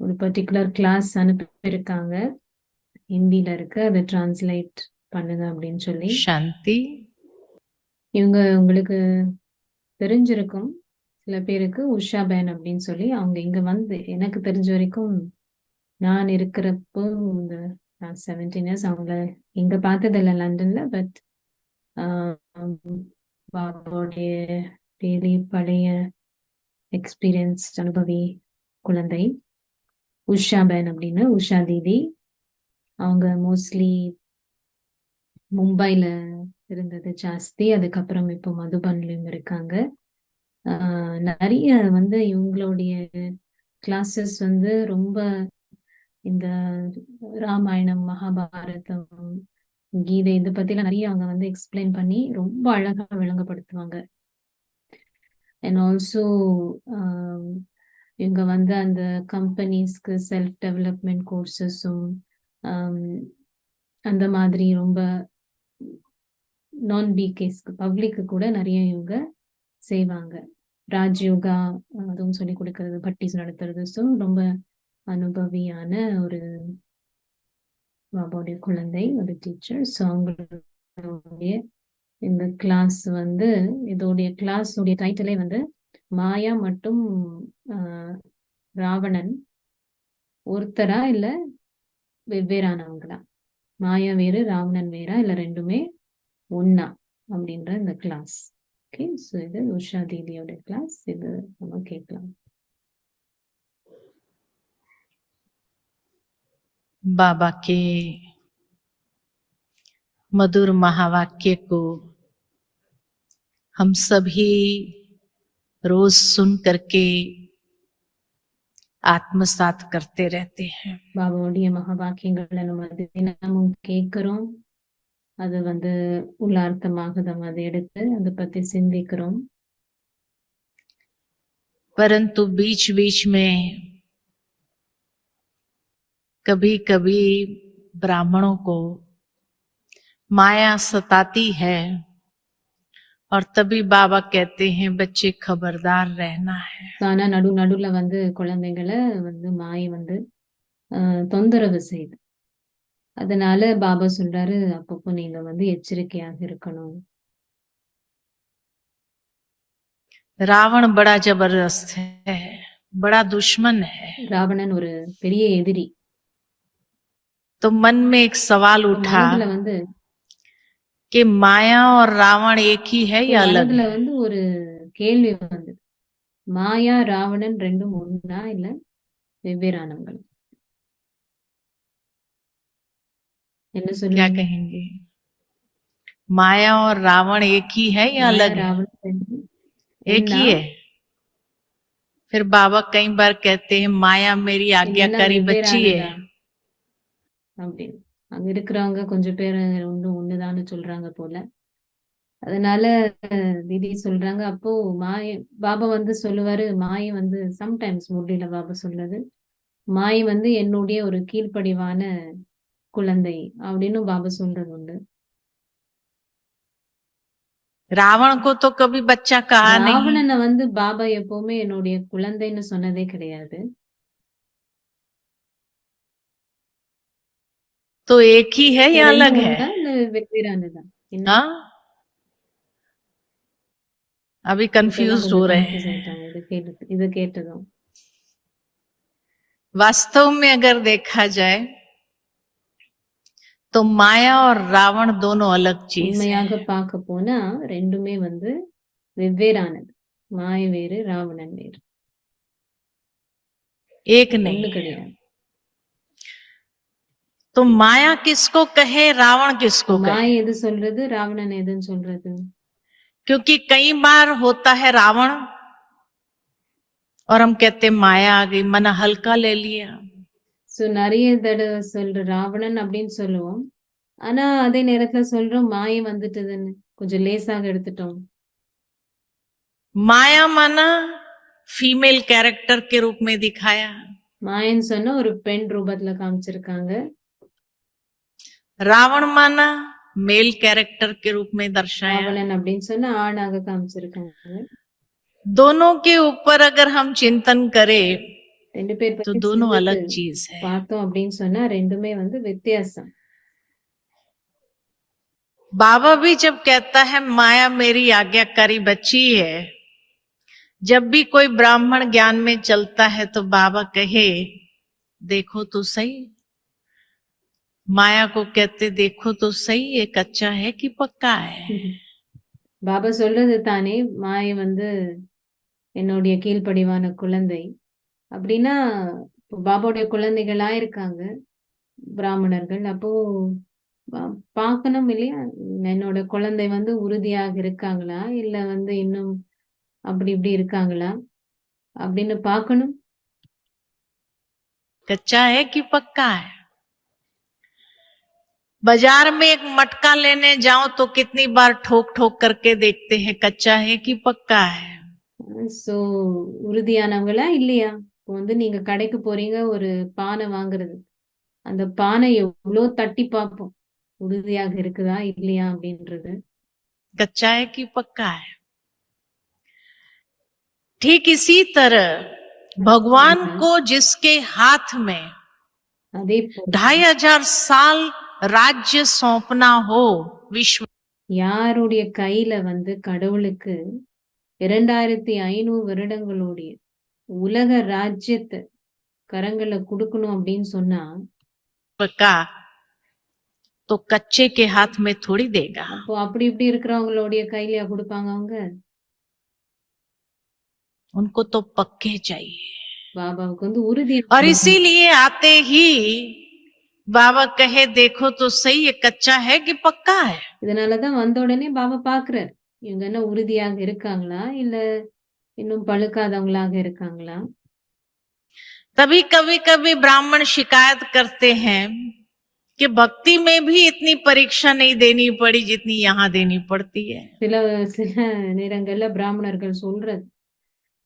ஒரு particular class அனுப்பியிருக்காங்க. ஹிந்தில இருக்கு. அதை டிரான்ஸ்லேட் பண்ணுங்க அப்படின்னு சொல்லி. शांति இவங்க உங்களுக்கு தெரிஞ்சிருக்கும் சில பேருக்கு, உஷா பேன் அப்படின்னு சொல்லி. அவங்க இங்க வந்து எனக்கு தெரிஞ்ச வரைக்கும் நான் இருக்கிறப்போ இந்த 17 இயர்ஸ் அவங்கள இங்க பார்த்ததில்ல லண்டன்ல. பட் பாபாவுடைய டெய்லி பழைய எக்ஸ்பீரியன்ஸ் அனுபவி குழந்தை உஷா பேன் அப்படின்னு, உஷா தீதி. அவங்க மோஸ்ட்லி மும்பைல இருந்தது ஜாஸ்தி. அதுக்கப்புறம் இப்போ மதுபன்லயும் இருக்காங்க. நிறைய வந்து இவங்களுடைய கிளாஸஸ் வந்து ரொம்ப இந்த ராமாயணம், மகாபாரதம், கீதை இதை பத்திலாம் நிறைய அவங்க வந்து எக்ஸ்பிளைன் பண்ணி ரொம்ப அழகா விளங்கப்படுத்துவாங்க. அண்ட் ஆல்சோ இவங்க வந்து அந்த கம்பெனிஸ்க்கு செல்ஃப் டெவலப்மெண்ட் கோர்சஸும் அந்த மாதிரி ரொம்ப நான் பிகேஸ்க்கு பப்ளிக்கு கூட நிறைய இவங்க செய்வாங்க. ராஜ்யோகா அதுவும் சொல்லி கொடுக்கறது, பட்டிஸ் நடத்துறது. ஸோ ரொம்ப அனுபவியான ஒரு பாபாவுடைய குழந்தை, ஒரு டீச்சர். ஸோ அவங்களுடைய இந்த கிளாஸ் வந்து இதோடைய கிளாஸோடைய டைட்டிலே வந்து மாயா மற்றும் ராவணன் ஒருத்தரா இல்ல வெவ்வேறானவங்களா, மாயா வேறு ராவணன் வேறா இல்ல ரெண்டுமே ஒன்னா அப்படின்ற இந்த கிளாஸ். ஓகே, ஸோ இது உஷா தீதியோட கிளாஸ். இது நம்ம கேட்கலாம். बाबा के मधुर महावाक्य को हम सभी रोज सुन करके आत्मसात करते रहते हैं. பாபாவுடைய மகாவாக்கியங்களை நம்ம தினமும் கேட்கிறோம். அது வந்து உள்ளார்த்தமாக நம்ம அதை எடுத்து அதை பத்தி சிந்திக்கிறோம். परंतु बीच बीच में कभी कभी ब्राह्मणों को माया सताती है और तभी बाबा कहते हैं बच्चे खबरदार रहना है. ஆனா நடுவுல வந்து குழந்தைங்களை வந்து மாயை வந்து தொந்தரவு செய்யுது. அதனால பாபா சொல்றாரு, அப்பப்போ நீங்க வந்து எச்சரிக்கையாக இருக்கணும். रावण बड़ा जबरदस्त है, बड़ा दुश्मन है. ராவணன் ஒரு பெரிய எதிரி. तो मन में एक सवाल उठा மனதுல வந்து कि माया और रावण एक ही है या अलग மனதுல है. வந்து ஒரு கேள்வி வந்து, மாயா ராவணன் ரெண்டும் ஒண்ணா இல்ல வெவ்வேறானவங்கள்? என்ன क्या சொல்லுவீங்க? कहेंगे, माया और रावण एक ही है या மாயா अलग है. ராவணன் ரெண்டும் एक ஒண்ணா ही है. फिर बाबा कई बार कहते हैं माया मेरी இல்லைன்னா आज्ञाकारी बच्ची है. வெவ்வேறானதா அப்படின்னு அங்க இருக்கிறவங்க கொஞ்சம் பேர் ஒண்ணுதான்னு சொல்றாங்க போல. அதனால தீதி சொல்றாங்க, அப்போ மாய பாபா வந்து சொல்லுவாரு, மாயை வந்து சம்டைம்ஸ் முரளியில பாபா சொல்றது, மாயை வந்து என்னுடைய ஒரு கீழ்ப்படிவான குழந்தை அப்படின்னு பாபா சொல்றது உண்டு. रावण को तो कभी बच्चा कहा नहीं. ராவணனை வந்து பாபா எப்பவுமே என்னுடைய குழந்தைன்னு சொன்னதே கிடையாது. तो एक ही है या अलग ரெண்டும் है. ஒண்ணா இல்ல வெவ்வேறானதா? என்ன हाँ, अभी இப்பெல்லாம் कंफ्यूज हो கொஞ்சம் रहे கன்ஃபியூஸ் हैं. ஆயிட்டாங்க இது கேட்டதும். वास्तव में अगर देखा जाए तो माया और रावण दोनों अलग चीज है. உண்மையாக பார்க்க போனா ரெண்டுமே வந்து வெவ்வேறானது. மாய வேறு, ராவணன் வேறு, एक ஒண்ணு नहीं है. கிடையாது. तो माया किसको कहे, रावण किसको மாய कहे. எது சொல்றது, ராவணன் எதுன்னு சொல்றது? क्योंकि कई बार होता है रावण और हम कहते माया आ गई, मन हल्का ले लिया. சோ நிறைய தடவை சொல்ற ராவணன் அப்படின்னு சொல்லுவோம். ஆனா அதே நேரத்துல சொல்றோம் மாயை வந்துட்டுதுன்னு, கொஞ்சம் லேசாக எடுத்துட்டோம். माया माना फीमेल कैरेक्टर के रूप में दिखाया. மாயன்னு சொன்னா ஒரு பெண் ரூபத்துல காமிச்சிருக்காங்க. रावण माना मेल कैरेक्टर के रूप में दर्शाया. ராவணன் அப்படின்னு சொன்னா ஆணாக காமிச்சிருக்காங்க. दोनों के ऊपर अगर हम चिंतन करें ரெண்டு பேர் तो பத்தி दोनों சிந்தித்து अलग चीज है। பார்த்தோம் அப்படின்னு சொன்னா ரெண்டுமே வந்து வித்தியாசம். बाबा भी जब कहता है माया मेरी आज्ञाकारी बच्ची है, जब भी कोई ब्राह्मण ज्ञान में चलता है तो बाबा कहे देखो तो सही, माया को कहते देखो तो सही ये कच्चा है कि पक्का है। பாபா சொல்றது தானே, மாயை வந்து என்னுடைய கீழ்ப்படிவான குழந்தை அப்படின்னா, இப்போ பாபாவுடைய குழந்தைகளா இருக்காங்க பிராமணர்கள். அப்போ பார்க்கணும் இல்லையா, என்னோட குழந்தை வந்து உறுதியாக இருக்காங்களா, இல்ல வந்து இன்னும் அப்படி இப்படி இருக்காங்களா அப்படின்னு பார்க்கணும். कच्चा है कि पक्का है। बाजार में एक मटका लेने जाओ तो कितनी बार ठोक ठोक करके देखते हैं कच्चा है कि पक्का है। சோ உறுதியானவங்களா இல்லையா? இப்போ வந்து நீங்க கடைக்கு போறீங்க ஒரு பானை வாங்குறது, அந்த பானை எவ்வளோ தட்டி பார்ப்போம், உறுதியாக இருக்குதா இல்லையா அப்படின்றது. कच्चा है कि पक्का है। ठीक इसी तरह भगवान को जिसके हाथ में அதே போல 2500 साल राज्य सौंपना हो विश्व, யாருடைய கையில வந்து கடவுளுக்கு 2500 வருடங்களுடைய உலக ராஜ்யத்தை கரங்களை கொடுக்கணும் அப்படின்னு சொன்னா, का तो कच्चे के हाथ में थोड़ी देगा। அப்போ அப்படி இப்படி இருக்கிறவங்களுடைய கையிலயா கொடுப்பாங்க அவங்க? उनको तो पक्के चाहिए। பாபாவுக்கு வந்து உறுதி. और इसीलिए आते ही बाबा कहे देखो तो सही ये कच्चा है कि पक्का है। இதனாலதான் வந்த உடனே பாபா பாக்குறாரு, இவங்க என்ன உறுதியாக இருக்காங்களா இல்ல இன்னும் பழுக்காதவங்களாக இருக்காங்களா. तभी कभी कभी ब्राह्मण शिकायत करते हैं कि भक्ति में भी इतनी परीक्षा नहीं देनी पड़ी जितनी यहाँ देनी पड़ती है। சில சில நேரங்கள்ல பிராமணர்கள் சொல்றது,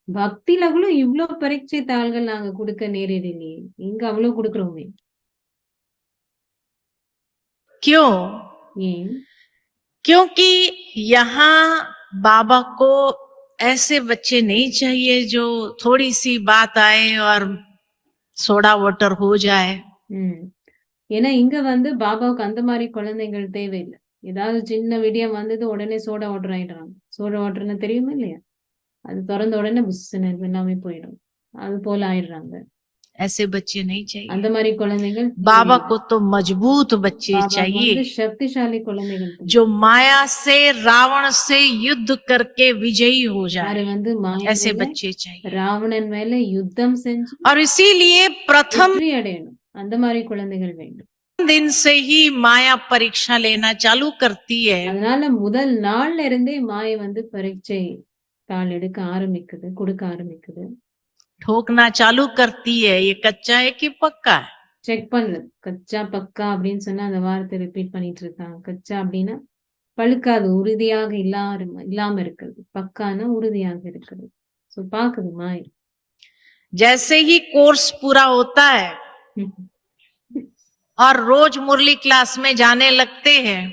பக்தியில கூட இவ்வளவு பரீட்சை தாள்கள் நாங்க கொடுக்க நேரிடலையே, இங்க அவ்வளவு கொடுக்குறோமே. क्यों? ஏன்? क्योंकि यहाँ बाबा को ऐसे बच्चे नहीं चाहिए जो थोड़ी सी बात आए और सोडा वाटर हो जाए। ஏன்னா இங்க வந்து பாபாவுக்கு அந்த மாதிரி குழந்தைகள் தேவையில்லை. ஏதாவது சின்ன விடியம் வந்தது உடனே சோடா வாட்டர் ஆயிடுறாங்க. சோடா வாட்டர்னு தெரியுமா இல்லையா, அது திறந்த உடனே புஷ்ஷுன்னு எல்லாமே போயிடும், அது போல ஆயிடுறாங்க. ऐसे बच्चे नहीं चाहिए। அந்த மாதிரி குழந்தைகள் बाबा को तो मजबूत बच्चे பாபாவுக்கு चाहिए வந்து சக்திசாலி குழந்தைகள் தேவை. जो माया से रावण से युद्ध करके विजयी हो யாரு जाए, வந்து மாயை ऐसे மேல, बच्चे चाहिए। ராவணன் மேல யுத்தம் செஞ்சு और इसीलिए प्रथम வெற்றி அடையணும், அந்த மாதிரி குழந்தைகள் வேண்டும். दिन से ही माया परीक्षा लेना चालू करती है। அதனால முதல் நாள்ல இருந்தே மாயை வந்து பரீட்சை தாள் எடுக்க ஆரம்பிக்குது, கொடுக்க ஆரம்பிக்குது. ठोकना चालू करती है ये कच्चा है कि पक्का है। செக் பண்ணுது, கச்சா பக்கா அப்படின்னு சொன்னா அந்த வார்த்தை ரிப்பீட் பண்ணிட்டு இருக்காங்க. கச்சா அப்படின்னா பழுக்காது, உறுதியாக இல்லாம இருக்கிறது. பக்கானா உறுதியாக இருக்கிறது. சோ பாக்குது மாயை. जैसे ही कोर्स पूरा होता है और रोज मुरली क्लास में जाने लगते हैं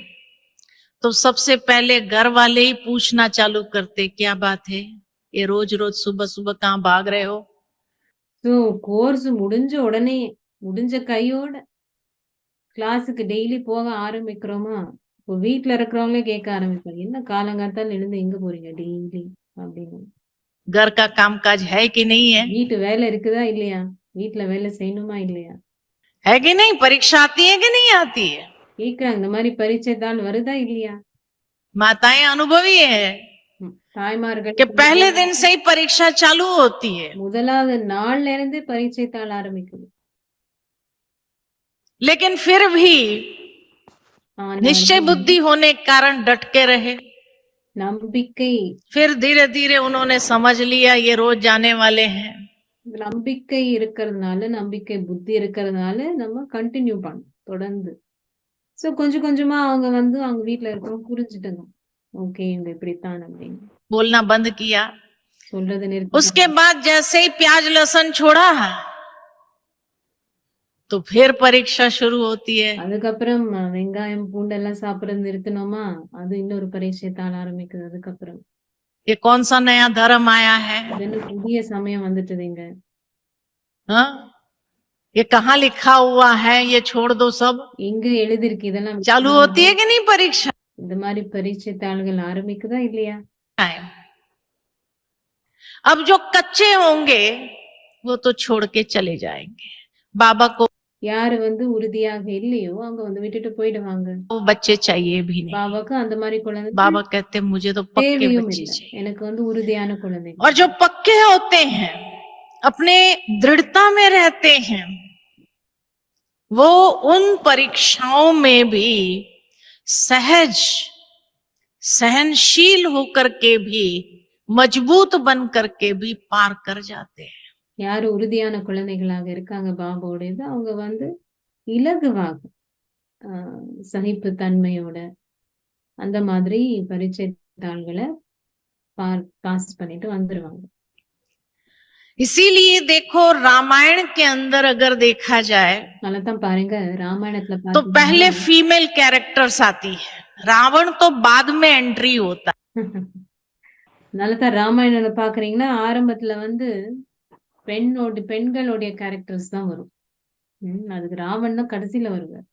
तो सबसे पहले घर वाले ही पूछना चालू करते क्या बात है, ये रोज रोज सुबह सुबह कहाँ भाग रहे हो। ஸோ கோர்ஸ் முடிஞ்ச உடனே, முடிஞ்ச கையோட கிளாஸுக்கு டெய்லி போக ஆரம்பிக்கிறோமா, இப்போ வீட்டுல இருக்கிறவங்களே கேட்க ஆரம்பிப்பாங்க, என்ன காலங்காத்தால எழுந்து எங்க போறீங்க டெய்லி அப்படின்னு. घर का काम काज है कि नहीं है, வீட்டு வேலை இருக்குதா இல்லையா, வீட்டுல வேலை செய்யணுமா இல்லையா, है कि नहीं, परीक्षा आती है कि नहीं आती है। கேக்குறாங்க, இந்த மாதிரி பரீட்சை தாள் வருதா இல்லையா. माताएं अनुभवी है தாய்மார்கள் कि पहले दिन से ही परीक्षा चालू होती है, முதலாவது நாள்ல இருந்தே பரீட்சை தாள் ஆரம்பிக்குது. लेकिन फिर भी ஆனா निश्चय बुद्धि होने के कारण डट के रहे। நம்பிக்கை फिर धीरे धीरे उन्होंने समझ लिया ये रोज जाने वाले हैं। நம்பிக்கை இருக்கிறதுனால, நம்பிக்கை புத்தி இருக்கிறதுனால நம்ம கண்டினியூ பண்ணணும் தொடர்ந்து. சோ கொஞ்சம் கொஞ்சமா அவங்க வந்து அவங்க வீட்டுல இருக்கிறவங்க புரிஞ்சுட்டாங்க, ஓகே இவங்க இப்படித்தான் அப்படின்னு बोलना बंद किया। சொல்றது उसके நிறுத்தி. बाद जैसे ही प्याज लहसुन छोड़ा तो फिर परीक्षा शुरू होती है। அதுக்கப்புறம் வெங்காயம் பூண்டெல்லாம் சாப்பிடறது நிறுத்தினோமா, அது இன்னொரு பரீட்சை தாள் ஆரம்பிக்குது. அதுக்கப்புறம் ये कौन सा नया धर्म आया है, இது என்ன புதிய சமயம் வந்துட்டுதுங்க, हाँ, ये कहाँ लिखा हुआ है, ये छोड़ दो सब। எங்க எழுதிருக்கு இதெல்லாம் चालू होती है कि नहीं परीक्षा? இந்த மாதிரி பரீட்சை தாள்கள் ஆரம்பிக்குதா இல்லையா? अब जो कच्चे होंगे वो तो छोड़ के चले जाएंगे। बाबा को யாரு வந்து உறுதியாக இல்லையோ அவங்க வந்து விட்டுட்டு போயிடுவாங்க. वो बच्चे चाहिए भी नहीं। பாபாக்கு அந்த மாதிரி குழந்தை बाबा कहते मुझे तो पक्के தேவையும் बच्चे இல்லை, चाहिए। எனக்கு வந்து உறுதியான குழந்தை. और जो पक्के होते हैं, अपने दृढ़ता में रहते हैं, वो उन परीक्षाओं में भी सहज सहनशील होकर के भी, मजबूत बन करके भी पार कर जाते हैं। யாரு உறுதியான குழந்தைகளாக இருக்காங்க பாபாவோட அவங்க வந்து இலகுவாக சகிப்பு தன்மையோட அந்த மாதிரி பரீட்சை தாள்களை பாஸ் பண்ணிட்டு வந்துருவாங்க. इसीलिए देखो रामायण के अंदर अगर देखा जाए அதனாலதான் பாருங்க ராமாயணத்துல तो पहले फीमेल कैरेक्टर्स आती है, रावण तो बाद में एंट्री होता है। அதனாலதான் ராமாயணம் பாக்குறீங்கன்னா ஆரம்பத்துல வந்து பெண்களுடைய கேரக்டர்ஸ் தான் வரும். அதுக்கு ராவன் தான் கடைசியில வருவார்.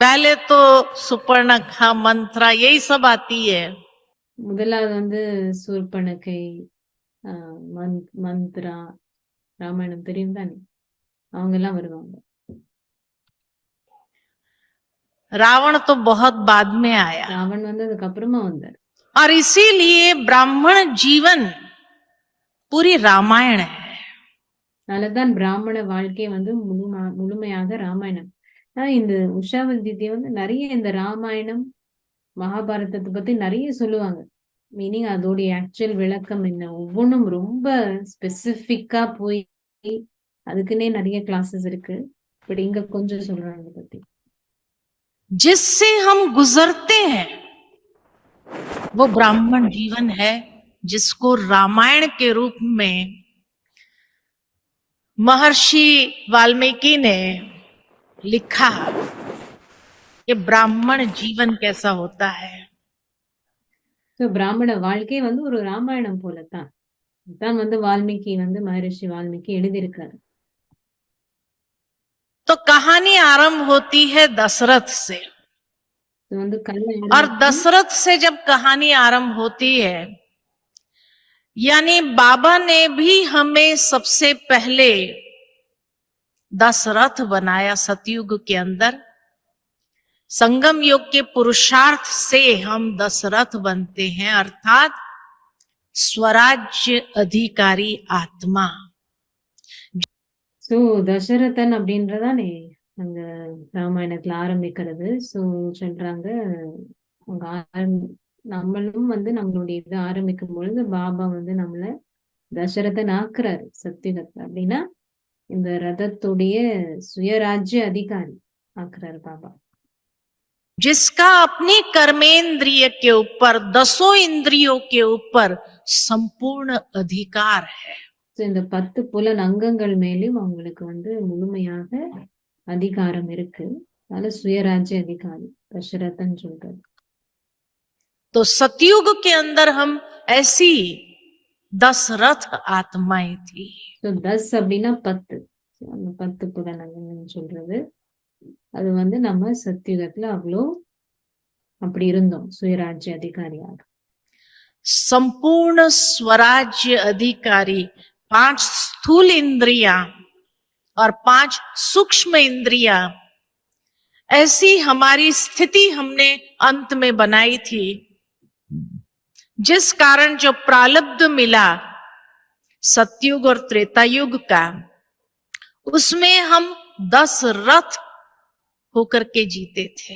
पहले तो सुपर्णखा, मंत्रा यही सब आती है। முதலாவது வந்து சூர்பனகை, மந்த்ரா, ராமாயணம் தெரியும் தானே, அவங்க எல்லாம் வருவாங்க. रावण तो बहुत बाद में आया, ராவன் வந்து அதுக்கு அப்புறமா வந்தார். और इसीलिए ब्राह्मण जीवन पूरी रामायण है। அதனாலதான் பிராமண வாழ்க்கை வந்து முழுமையாக ராமாயணம். இந்த உஷாவந்தி வந்து நிறைய இந்த ராமாயணம் மகாபாரதத்தை பத்தி நிறைய சொல்லுவாங்க. மீனிங் அதோடைய ஆக்சுவல் விளக்கம் என்ன, ஒவ்வொன்றும் ரொம்ப ஸ்பெசிபிக்கா போய் அதுக்குன்னே நிறைய கிளாஸஸ் இருக்கு. பட் இங்க கொஞ்சம் சொல்றாங்க பத்தி. जिससे हम गुजरते हैं वो ब्राह्मण जीवन है, जिसको रामायण के रूप में महर्षि वाल्मीकि ने लिखा कि ब्राह्मण जीवन कैसा होता है। तो பிராமண வாழ்க்கை வந்து ஒரு ராமாயணம் போலத்தான் தான் வந்து வால்மீகி வந்து மகரிஷி வால்மீகி எழுதியிருக்காரு. तो कहानी आरंभ होती है दशरथ से, और दशरथ से जब कहानी आरंभ होती है, यानी बाबा ने भी हमें सबसे पहले दशरथ बनाया सतयुग के अंदर। संगम योग के पुरुषार्थ से हम दशरथ बनते हैं, अर्थात स्वराज्य अधिकारी आत्मा। சோ தசரதன் அப்படின்றதானே அந்த ராமாயணத்துல ஆரம்பிக்கிறது. சோ சொல்றாங்க நம்மளும் வந்து நம்மளுடைய இதை ஆரம்பிக்கும் பொழுது பாபா வந்து நம்மள தசரதன் ஆக்குறாரு சத்தியுகத்தை. அப்படின்னா இந்த ரதத்துடைய சுயராஜ்ய அதிகாரி ஆக்குறாரு பாபா. जिसका अपनी कर्मेंद्रिय के ऊपर, 10 इंद्रियों के ऊपर संपूर्ण अधिकार है। இந்த 10 புலன் அங்கங்கள் மேலும் அவங்களுக்கு வந்து முழுமையாக அதிகாரம் இருக்கு. அதனால சுயராஜ்ய அதிகாரி தசரதன் சொல்றாரு. तो सतयुग के अंदर हम ऐसी दशरथ आत्माएं थी। तो 10 அப்படின்னா 10, அந்த 10 புலன் அங்கங்கள் சொல்றது. அது வந்து நம்ம சத்தியுகத்துல அவ்வளோ அப்படி இருந்தோம் சுயராஜ்ய அதிகாரியாக. संपूर्ण स्वराज्य अधिकारी, 5 स्थूल इंद्रियां और 5 सूक्ष्म इंद्रियां, ऐसी हमारी स्थिति हमने अंत में बनाई थी, जिस कारण जो प्रारब्ध मिला सतयुग और त्रेता युग का, उसमें हम 10 रथ होकर के जीते थे।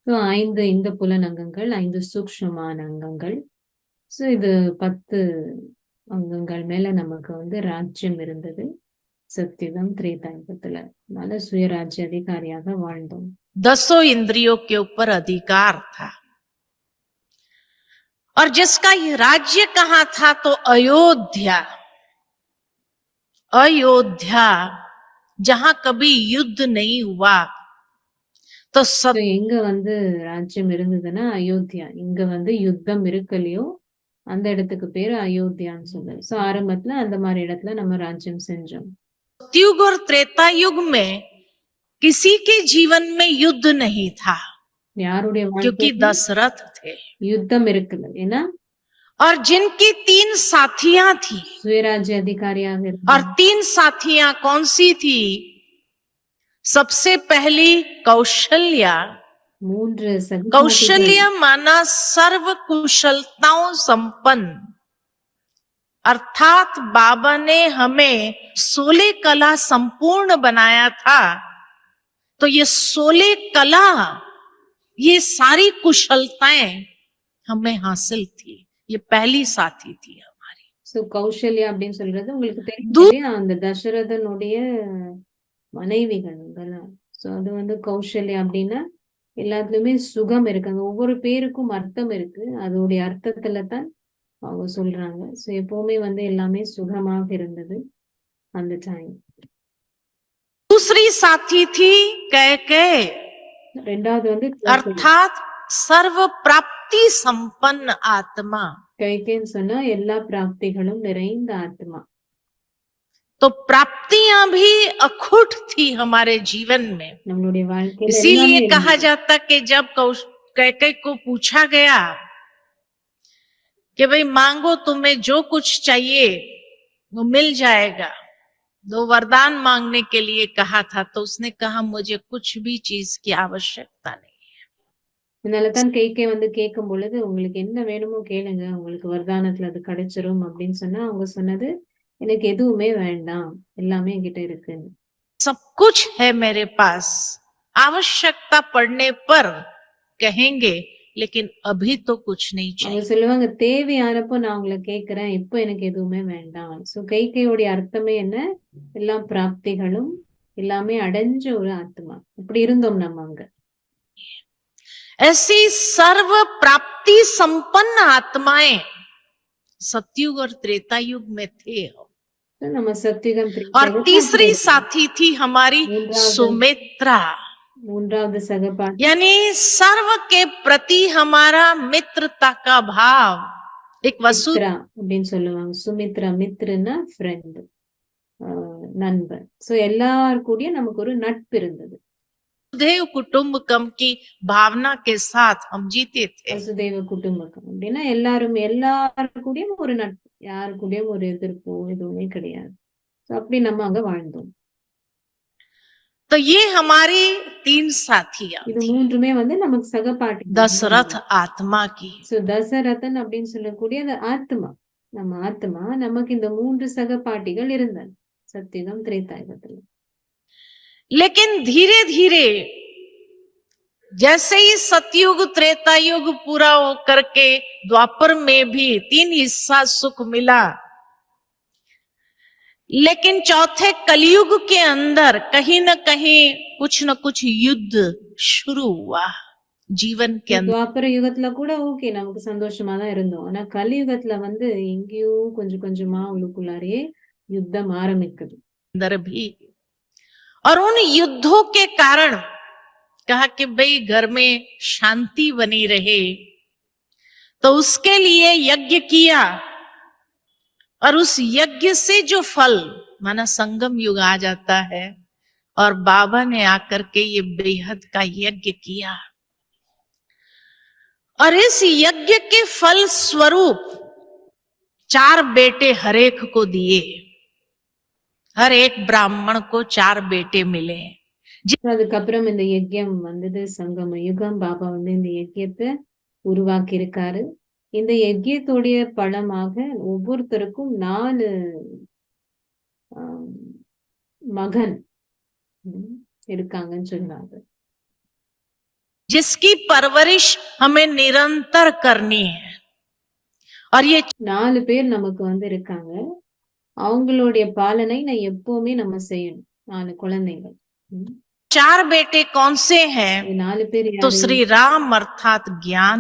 तो 5 இந்த புலன் அங்கங்கள், 5 சூக்ஷ்மமான அங்கங்கள். சோ இது 10 அங்கங்கள் மேல நமக்கு வந்து ராஜ்யம் இருந்தது சத்தியுகம் திரேதாயுகத்துல. அதனால சுயராஜ்ய அதிகாரியாக வாழ்ந்தோம். 10 इंद्रियों के ऊपर अधिकार था, और जिसका ये राज्य कहाँ था तो अयोध्या। अयोध्या जहां कभी युद्ध नहीं हुआ, तो எங்க வந்து ராஜ்யம் இருந்ததுன்னா அயோத்தியா. இங்க வந்து யுத்தம் இருக்கலையோ அந்த இடத்துக்கு பேரு அயோத்தியான்னு சொல்லுது. சோ ஆரம்பத்துல அந்த மாதிரி இடத்துல நம்ம ராஜ்யம் செஞ்சோம். सतयुग और त्रेता युग में किसी के जीवन में युद्ध नहीं था யாருடைய क्योंकि வாழ்க்கைக்கு दशरथ थे யுத்தம் இருக்குல்ல, ஏன்னா और जिनकी 3 साथियां थी சுயராஜ்ய அதிகாரியாக और இருந்தார். 3 साथियां कौन सी थी? सबसे पहली कौशल्या। 3 சகோதரிகள். कौशल्य माना सर्व कुशलताओं संपन्न, अर्थात बाबा ने हमें 16 कला संपूर्ण बनाया था। तो ये 16 कला, ये सारी कुशलताएं हमें हासिल थी। ये पहली साथी थी हमारी। சோ கௌசல்யா அப்படின்னு சொல்றது உங்களுக்கு தெரியும் இல்லையா? அந்த தசரதனுடைய மனைவிகள் இதெல்லாம். சோ அது வந்து கௌசல்யா அப்படின்னா எல்லாத்துலயுமே சுகம் இருக்கு. அங்க ஒவ்வொரு பேருக்கும் அர்த்தம் இருக்கு. அதோடைய அர்த்தத்துல தான் அவங்க சொல்றாங்க. சோ எப்பவுமே வந்து எல்லாமே சுகமாக இருந்தது அந்த டைம். दूसरी साथी थी कैकेयी, ரெண்டாவது வந்து अर्थात सर्व प्राप्ति संपन्न आत्मा। கைகேன்னு சொன்னா எல்லா பிராப்திகளும் நிறைந்த ஆத்மா. तो प्राप्तियां भी अखुट थी हमारे जीवन में। நம்மளுடைய வாழ்க்கையில इसीलिए எல்லாமே कहा இருந்தது. जाता कि जब कैकेयी को पूछा गया कि भाई मांगो, तुम्हें जो कुछ चाहिए वो मिल जाएगा, दो वरदान मांगने के लिए कहा था, तो उसने कहा मुझे कुछ भी चीज की आवश्यकता नहीं। அதனாலதான் கைகே வந்து கேட்கும் பொழுது உங்களுக்கு என்ன வேணுமோ கேளுங்க, உங்களுக்கு வரதானத்துல அது கிடைச்சிரும் அப்படின்னு சொன்னா அவங்க சொன்னது எனக்கு எதுவுமே வேண்டாம், எல்லாமே என்கிட்ட இருக்குன்னு. सब कुछ है मेरे पास, आवश्यकता पड़ने पर कहेंगे, लेकिन अभी तो कुछ नहीं அவங்க चाहिए। சொல்லுவாங்க தேவையானப்போ நான் உங்களை கேட்கிறேன், இப்போ எனக்கு எதுவுமே வேண்டாம். சோ கைகையோடைய அர்த்தமே என்ன? எல்லா பிராப்திகளும் எல்லாமே அடைஞ்ச ஒரு ஆத்மா. இப்படி இருந்தோம் நம்ம அங்க. ऐसी सर्व प्राप्ति संपन्न आत्माएं सतयुग और त्रेता युग में थे। So, நம்ம சத்தியுகம் और திரேதாயுகம் तीसरी பார்க்கிறோம். साथी थी हमारी सुमित्रा, மூன்றாவது சகபாட்டி यानी सर्व के प्रति हमारा मित्रता का भाव, एक वसु மித்ரா அப்படின்னு சொல்லுவாங்க. சுமித்ரா, மித்ருன்னா ஃப்ரெண்ட், நண்பர். சோ எல்லார் கூடயும் நமக்கு ஒரு நட்பு இருந்தது. वसुधैव कुटुंबकम की भावना के साथ हम जीते थे। வசுதேவ குடும்பகம் அப்படின்னா எல்லாரும் எல்லாரு கூடயும் ஒரு நட்பு, யாரு கூடயும் ஒரு எதிர்ப்போ எதுவுமே கிடையாது. So, அப்படி நம்ம அங்க வாழ்ந்தோம். तो ये हमारी 3 साथियां இது थी மூன்றுமே வந்து நமக்கு சகபாட்டி. दशरथ आत्मा की। சோ தசரதன் அப்படின்னு சொல்லக்கூடிய அந்த ஆத்மா, நம்ம ஆத்மா, நமக்கு இந்த 3 சகபாட்டிகள் இருந்தாங்க சத்தியுகம் திரேதாயுகத்துல. लेकिन धीरे धीरे जैसे ही सतयुग त्रेता युग पूरा होकर के द्वापर में भी 3 हिस्सा सुख मिला, लेकिन चौथे कलयुग के अंदर कहीं न कहीं कुछ न कुछ युद्ध शुरू हुआ जीवन के अंदर। துவாபர யுகத்துல கூட ஓகே நமக்கு சந்தோஷமா தான் இருந்தோம். ஆனா கலியுகத்துல வந்து எங்கேயோ கொஞ்சம் கொஞ்சமா உள்ளுக்குள்ளாரையே யுத்தம் ஆரம்பிக்குது. अंदर भी, और उन युद्धों के कारण कहा कि भाई घर में शांति बनी रहे, तो उसके लिए यज्ञ किया, और उस यज्ञ से जो फल, माना संगम युग आ जाता है, और बाबा ने आकर के ये बेहद का यज्ञ किया, और इस यज्ञ के फल स्वरूप 4 बेटे हर एक को दिए। हर एक ब्राह्मण को 4 बेटे मिले। அதுக்கப்புறம் இந்த யஜ்யம் வந்தது, சங்கம யுகம். பாபா வந்து இந்த யஜ்யத்தை உருவாக்கி இருக்காரு. இந்த யஜ்யத்துடைய பலமாக ஒவ்வொருத்தருக்கும் 4 மகன் இருக்காங்கன்னு சொன்னாங்க. जिसकी परवरिश हमें निरंतर करनी है, और ये 4 பேர் நமக்கு வந்து இருக்காங்க. அவங்களுடைய பாலனை நான் எப்பவுமே நம்ம செய்யணும். 4 குழந்தைகள். 4 बेटे कौन से हैं? 4 பேர் तो யாரு? श्री राम अर्थात ज्ञान,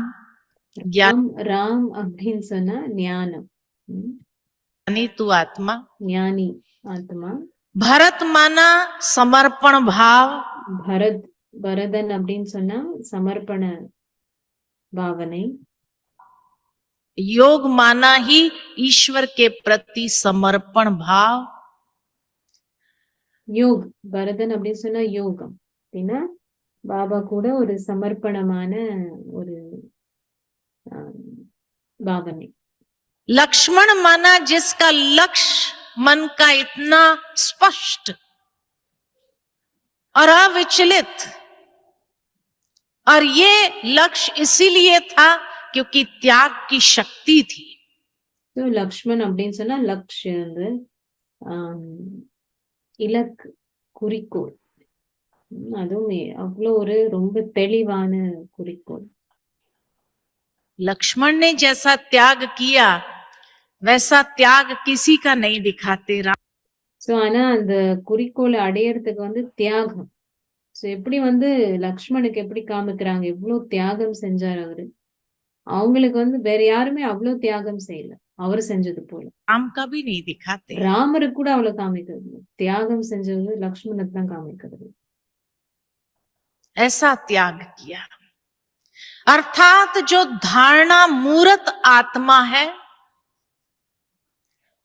ராம் அப்படின்னு சொன்னா ஞானம், ज्ञानी तू आत्मा, ஞானி ஆத்மா. भरत माना समर्पण भाव, பரதன் அப்படின்னு சொன்னா சமர்ப்பண பாவனை. योग माना ही ईश्वर के प्रति समर्पण भाव। யோக் பரதன் அப்படின்னு சொன்னா யோகம் அப்படின்னா பாபா கூட ஒரு சமர்ப்பணமான ஒரு भावने। लक्ष्मण माना जिसका लक्ष्य मन का इतना स्पष्ट और अविचलित, और ये लक्ष्य इसीलिए था क्योंकि त्याग की शक्ति थी। तो लक्ष्मण அப்படின்னு சொன்னா லக்ஷ்ய வந்து இலக்கு குறிக்கோள், அதுவும் அவ்வளோ ஒரு ரொம்ப தெளிவான குறிக்கோள்। लक्ष्मण ने जैसा त्याग किया वैसा त्याग किसी का नहीं दिखाते राम। சோ ஆனா அந்த குறிக்கோளை அடையறதுக்கு வந்து தியாகம், சோ எப்படி வந்து லக்ஷ்மணுக்கு எப்படி காமிக்கிறாங்க எவ்வளவு தியாகம் செஞ்சார் அவரு, அவங்களுக்கு வந்து வேற யாருமே அவ்வளவு தியாகம் செய்யல அவர் செஞ்சது போல। राम का भी नहीं दिखाते। ராமருக்கு கூட அவ்வளவு காமிக்கிறது, தியாகம் செஞ்சது லக்ஷ்மணுக்கு தான் காமிக்கிறது। ऐसा त्याग किया, अर्थात जो धारणा मूर्त आत्मा है,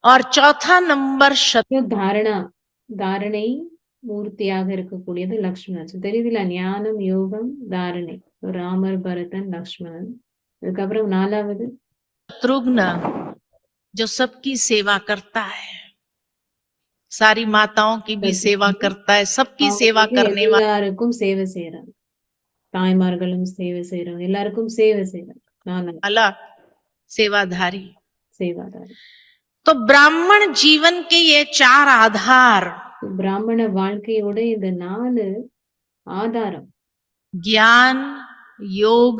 और चौथा नंबर தாரணா, தாரணை மூர்த்தியாக இருக்கக்கூடியது லக்ஷ்மணன்। தெரியுதுல, ஞானம், யோகம், தாரணை, ராமர், பரதன், லக்ஷ்மணன்। அதுக்கப்புறம் நாலாவது शत्रुघ्न जो सबकी सेवा करता है, सारी माताओं की भी सेवा करता है, सबकी सेवा करने वाला, எல்லாருக்கும் சேவை செய்யறாங்க, தாய்மார்களும் சேவை செய்யறாங்க, எல்லாருக்கும் சேவை செய்யறாங்க, वाला सेवाधारी। சேவாதாரி। तो ब्राह्मण जीवन के ये चार आधार, பிராமண வாழ்க்கையோட இந்த 4 ஆதாரம், ज्ञान, योग,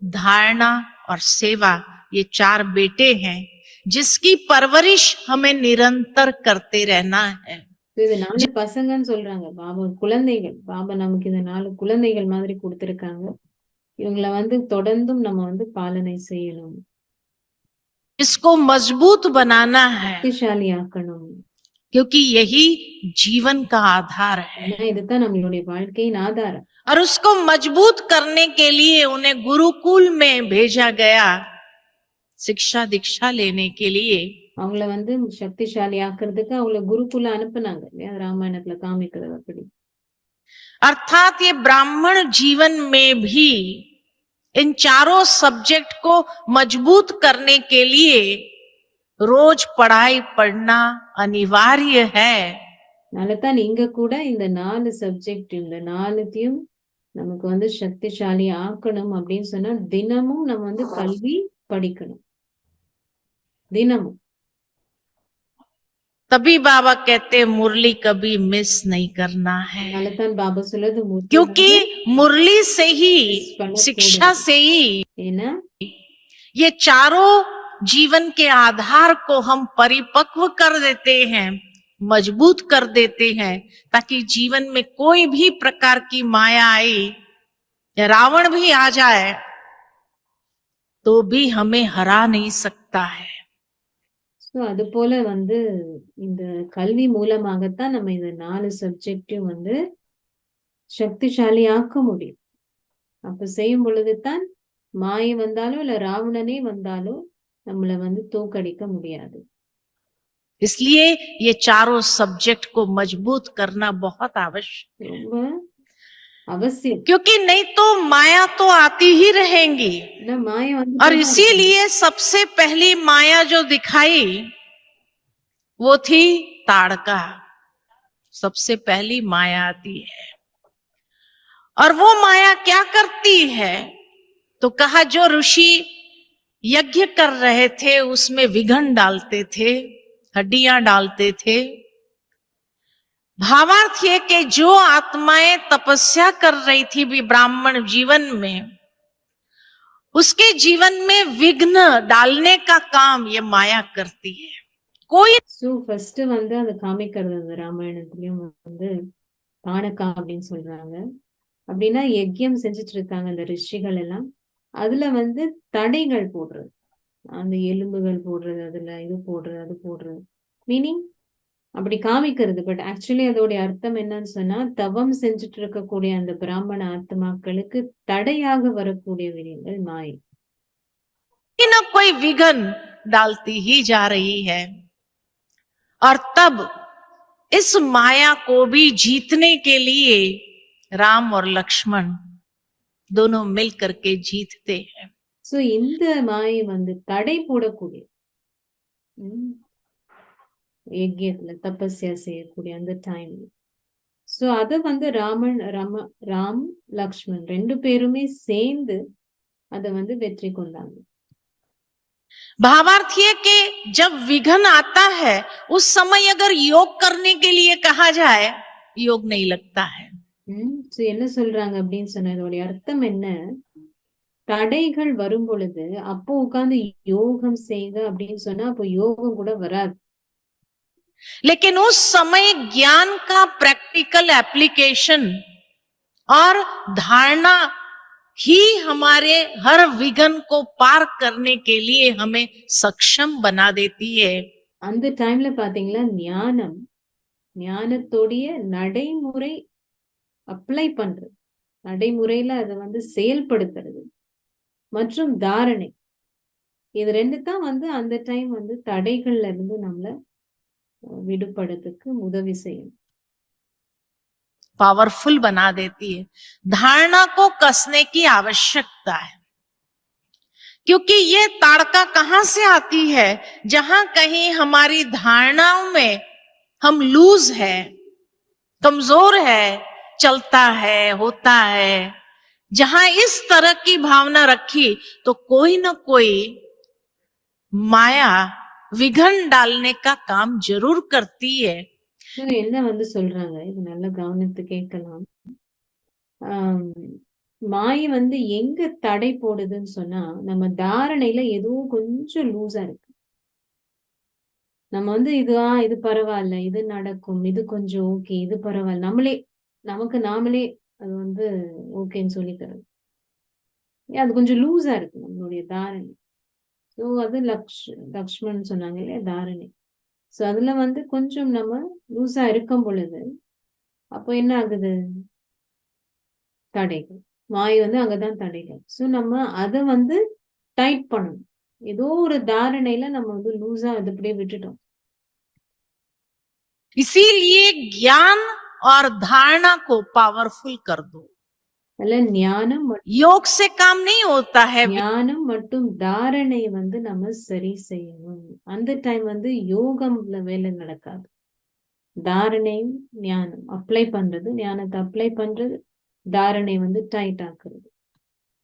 धारणा और सेवा, ये 4 बेटे हैं जिसकी परवरिश हमें निरंतर करते रहना है। இது 4 பசங்கன்னு சொல்றாங்க பாபா, குழந்தைகள்। பாபா நமக்கு இந்த 4 குழந்தைகள் மாதிரி கொடுத்திருக்காங்க, இவங்களை வந்து தொடர்ந்தும் நம்ம வந்து பாலனை செய்யணும், इसको मजबूत बनाना है, சக்திசாலி ஆக்கணும், क्योंकि यही जीवन का आधार है। இதுதான் நம்மளுடைய வாழ்க்கையின் ஆதாரம்। और उसको मजबूत करने के लिए उन्हें गुरुकुल में भेजा गया, शिक्षा दीक्षा लेने के लिए। அவங்கள வந்து சக்திசாலி ஆக்குறதுக்கு அவங்கள குருகுல அனுப்புனாங்க, ராமாயணத்துல காமிக்கிறது அப்படி। अर्थात ये ब्राह्मण जीवन में भी इन चारों सब्जेक्ट को मजबूत करने के लिए रोज पढ़ाई पढ़ना अनिवार्य है। அதனாலதான் இங்க கூட இந்த 4 சப்ஜெக்ட், இந்த 4த்தையும் நமக்கு வந்து சக்திசாலி ஆக்கணும் அப்படின்னு சொன்னா தினமும் நம்ம வந்து கல்வி படிக்கணும், தினமும்। तभी बाबा कहते मुरली कभी मिस नहीं करना है, அதனாலதான் பாபா சொல்றது क्योंकि मुरली से ही, शिक्षा से ही ஏன்னா ये चारों जीवन के आधार को हम परिपक्व कर देते हैं, मजबूत कर देते हैं, ताकि जीवन में कोई भी प्रकार की माया आई या रावण भी आ जाए तो भी हमें हरा नहीं सकता है। சோ அது போல வந்து இந்த கல்வி மூலமாகத்தான் நம்ம இந்த 4 சப்ஜெக்டையும் வந்து சக்திசாலி ஆக்க முடியும்। அப்ப செய்யும் பொழுதுதான் மாயை வந்தாலும் இல்ல ராவணனே வந்தாலும் நம்மள வந்து தோக்கடிக்க முடியாது। इसलिए ये चारों सब्जेक्ट को मजबूत करना बहुत आवश्यक है, ரொம்ப அவசியம்। क्योंकि नहीं तो माया तो आती ही रहेंगी। माया और इसीलिए सबसे पहली माया जो दिखाई वो थी ताड़का, सबसे पहली माया आती है। और वो माया क्या करती है, तो कहा जो ऋषि यज्ञ कर रहे थे उसमें विघन डालते थे, हड्डियां डालते थे। भावार्थ ये कि जो आत्माएं तपस्या कर रही थी भी ब्राह्मण जीवन में, उसके जीवन में विघ्न डालने का काम ये माया करती है। कोई ஃபர்ஸ்ட் வந்து அதை காமிக்கிறது அந்த ராமாயணத்திலயும் வந்து தானக்கா அப்படின்னு சொல்றாங்க। அப்படின்னா யஜ்யம் செஞ்சுட்டு இருக்காங்க அந்த ரிஷிகள் எல்லாம், அதுல வந்து தடைகள் போடுறது, அந்த எலும்புகள் போடுறது, அதுல இது போடுறது, அது போடுறது, மீனிங் அப்படி காமிக்கிறது। பட் ஆக்சுவலி அதோடைய அர்த்தம் என்னன்னு சொன்னா, தவம் செஞ்சுட்டு இருக்கக்கூடிய அந்த பிராமண ஆத்மாக்களுக்கு தடையாக வரக்கூடிய வினைகள் மாயை। न कोई विघ्न डालती ही जा रही है। और तब इस माया को भी जीतने के लिए राम और लक्ष्मण दोनों मिल करके जीतते हैं। சோ இந்த மாயை வந்து தடை போடக்கூடிய யஜ்யத்துல தபஸ்யா செய்யக்கூடிய அந்த டைம்ல சோ அத வந்து ராம் லக்ஷ்மண் 2 பேருமே சேர்ந்து அத வந்து வெற்றி கொண்டாங்க. भावार्थ ये कि जब विघ्न आता है उस समय अगर योग करने के लिए कहा जाए योग नहीं लगता है। சோ என்ன சொல்றாங்க அப்படின்னு சொன்னா இதோட அர்த்தம் என்ன, தடைகள் வரும் பொழுது அப்போ உட்கார்ந்து யோகம் செய்யுங்க அப்படின்னு சொன்னா அப்போ யோகம் கூட வராது. लेकिन उस समय ज्ञान का प्रैक्टिकल एप्लीकेशन और धारणा ही हमारे हर विघ्न को पार करने के लिए हमें सक्षम बना देती है। அந்த டைம்ல பாத்தீங்களா ஞானத்தோடைய நடைமுறை அப்ளை பண்றது, நடைமுறையில அதை வந்து செயல்படுத்துறது மற்றும் தாரணை, இது 2 தான் வந்து அந்த டைம் வந்து தடைகள்ல இருந்து நம்மள விடுபடுறதுக்கு உதவி செய்யும். पावरफुल बना देती है। धारणा को कसने की आवश्यकता है, क्योंकि ये ताड़का कहां से आती है, जहां कहीं हमारी धारणाओं में हम लूज है, कमजोर है, चलता है, होता है, जहां इस तरह की भावना रखी तो कोई ना कोई माया विघ्न डालने का काम जरूर करती है। என்ன வந்து சொல்றாங்க, இது நல்ல கவனித்து கேட்கலாம். மாயை வந்து எங்க தடை போடுதுன்னு சொன்னா நம்ம தாரணையில ஏதோ கொஞ்சம் லூஸா இருக்கு. நம்ம வந்து இது பரவாயில்ல, இது நடக்கும், இது கொஞ்சம் ஓகே, இது பரவாயில்ல, நமக்கு நாமளே அது வந்து ஓகேன்னு சொல்லிக்கிறது. அது கொஞ்சம் லூஸா இருக்கு நம்மளுடைய தாரணை. ஸோ அது லக்ஷ்மண் சொன்னாங்க இல்லையா தாரணை. ஸோ அதுல வந்து கொஞ்சம் நம்ம லூஸா இருக்கும் பொழுது அப்போ என்ன ஆகுது, தடைகள், மாயை வந்து அங்கதான் தடைகள். ஸோ நம்ம அதை வந்து டைட் பண்ணணும். ஏதோ ஒரு தாரணையில நம்ம வந்து லூஸா அது அப்படியே விட்டுட்டோம். इसीलिए ज्ञान और धारणा को पावरफुल कर दो। ஞானம் योग से काम नहीं होता है। ஞானம் மற்றும் தாரணை வந்து நம்ம சரி செய்யணும். அந்த டைம் வந்து யோகம்ல வேலை நடக்காது. தாரணையும் ஞானம் அப்ளை பண்றது, ஞானத்தை அப்ளை பண்றது, தாரணை வந்து டைட் ஆக்குறது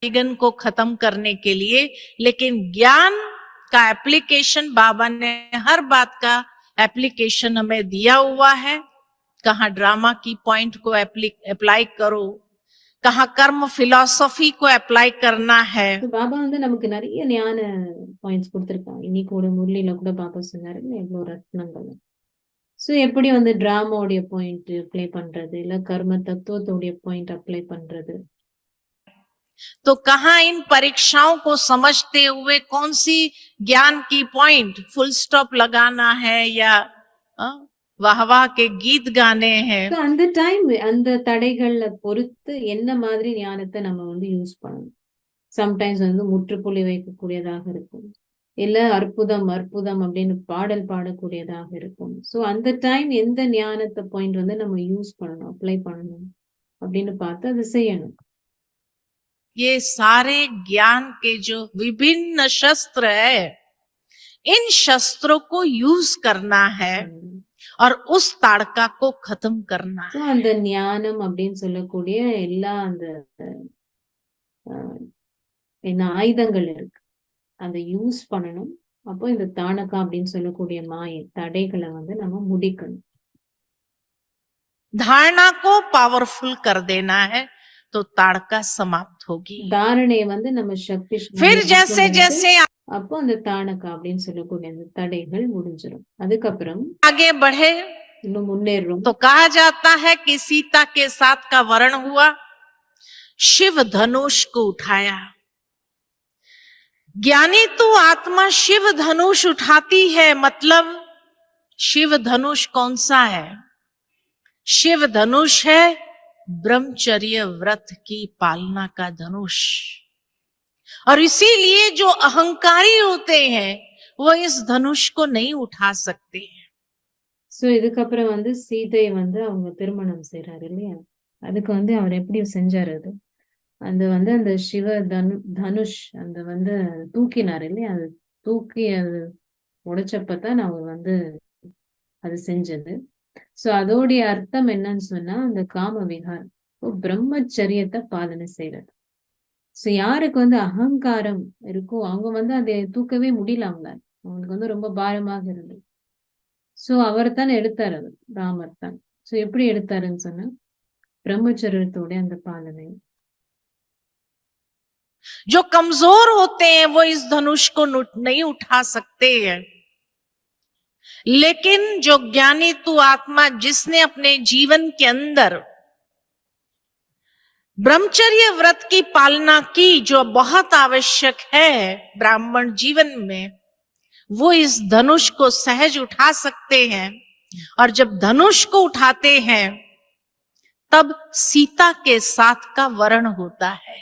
विघ्न को खत्म करने के लिए। लेकिन ज्ञान का एप्लीकेशन, बाबा ने हर बात का एप्लीकेशन हमें दिया हुआ है। कहाँ ड्रामा की पॉइंट को अप्लाई करो, कहाँ कर्म फिलॉसफी को अप्लाई करना है। பாபா வந்து நமக்கு நிறைய ஞான பாயிண்ட்ஸ் கொடுத்திருக்காங்க. இன்னைக்கு கூட முரளியில கூட பாபா சொன்னாரு எவ்வளவு ரத்னங்கள். சோ எப்படி வந்து டிராமாவுடைய பாயிண்ட் அப்ளை பண்றது, இல்ல கர்ம தத்துவத்தோடைய பாயிண்ட் அப்ளை பண்றது. तो कहाँ इन परीक्षाओं को समझते हुए कौन सी ज्ञान की पॉइंट फुल स्टॉप लगाना है या वाह वाह के गीत गाने हैं। அந்த டைம் அந்த தடைகள்ல பொறுத்து என்ன மாதிரி ஞானத்தை நம்ம வந்து யூஸ் பண்ணணும். சம்டைம்ஸ் வந்து முற்றுப்புள்ளி வைக்கக்கூடியதாக இருக்கும், இல்ல அற்புதம் அற்புதம் அப்படின்னு பாடல் பாடக்கூடியதாக இருக்கும். சோ அந்த டைம் எந்த ஞானத்தை பாயிண்ட் வந்து நம்ம யூஸ் பண்ணணும், அப்ளை பண்ணணும் அப்படின்னு பார்த்து அதை செய்யணும். ये सारे ज्ञान के जो विभिन्न शस्त्र है, इन शस्त्रों को यूज करना है और उस ताड़का को खत्म करना है। அந்த ஞானம் அப்படின்னு சொல்லக்கூடிய எல்லா அந்த என்ன ஆயுதங்கள் இருக்கு, அதை யூஸ் பண்ணணும். அப்போ இந்த தானக்கா அப்படின்னு சொல்லக்கூடிய மாயை தடைகளை வந்து நம்ம முடிக்கணும். धारणा को पावरफुल कर देना है तो ताड़का समाप्त होगी। தாரணை வந்து நம்ம சக்தி फिर जैसे जैसे அப்போ அந்த தானக்கா அப்படின்னு சொல்லக்கூடிய அந்த தடைகள் முடிஞ்சிடும். அதுக்கப்புறம் आगे बढ़े இன்னும் முன்னேறும். तो कहा जाता है कि सीता के साथ का वर्ण हुआ, शिव धनुष को उठाया। ज्ञानी तो आत्मा शिव धनुष उठाती है, मतलब शिव धनुष कौन सा है? शिव धनुष है ब्रह्मचर्य व्रत की पालना का धनुष। और इसीलिए जो अहंकारी होते हैं वो इस धनुष को नहीं उठा सकते हैं। சோ இதுக்கப்புறம் வந்து சீதையை வந்து அவங்க திருமணம் செய்றாரு இல்லையா? அதுக்கு வந்து அவர் எப்படி செஞ்சாரு அது? அது வந்து அந்த சிவ தனுஷ் அந்த வந்து தூக்கினாரு இல்லையா? அது தூக்கி அது உடைச்சப்பதான் அவர் வந்து அது செஞ்சது. சோ அதோடைய அர்த்தம் என்னன்னு சொன்னா, அந்த காம விகாரம். பிரம்மச்சரியத்தை பாலனை செய்றது. சோ யாருக்கு வந்து அகங்காரம் இருக்கோ, அவங்க வந்து அதை தூக்கவே முடியல அவங்களால. அவங்களுக்கு வந்து ரொம்ப பாரமாக இருந்தது. சோ அவர்தான் எடுத்தார் அது. ராமர் தான். சோ எப்படி எடுத்தாருன்னு சொன்னா, பிரம்மச்சரியத்தோட அந்த பாலனை. जो कमजोर होते हैं वो इस धनुष को नहीं उठा सकते हैं, लेकिन जो ज्ञानी तू आत्मा जिसने अपने जीवन के अंदर ब्रह्मचर्य व्रत की पालना की, जो बहुत आवश्यक है ब्राह्मण जीवन में, वो इस धनुष को सहज उठा सकते हैं। और जब धनुष को उठाते हैं तब सीता के साथ का वर्ण होता है,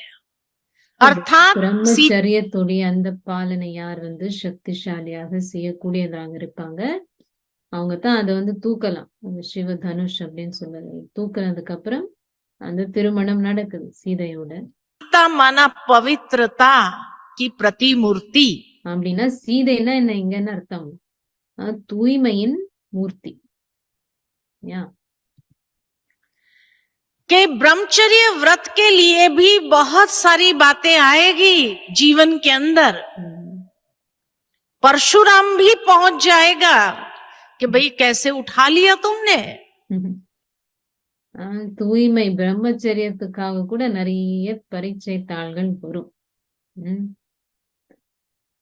अर्थात பிரம்மச்சரியத்துடைய அந்த பாலனை யார் வந்து சக்திசாலியாக செய்யக்கூடியதாக இருப்பாங்க, அவங்க தான் அதை வந்து தூக்கலாம். அந்த சிவ தனுஷ் அப்படின்னு சொல்றது தூக்குனதுக்கு அப்புறம் அந்த திருமணம் நடக்குது சீதையோட. सीता माना पवित्रता की प्रतिमूर्ति, அப்படின்னா சீதைன்னா என்ன இங்கன்னு அர்த்தம்? தூய்மையின் மூர்த்தி. कि ब्रह्मचर्य व्रत के लिए भी बहुत सारी बातें आएगी जीवन के अंदर। परशुराम भी पहुंच जाएगा कि भाई कैसे उठा लिया तुमने। தூய்மை பிரம்மச்சரியத்துக்காக கூட நிறைய பரீட்சை தாள்கள் வரும்.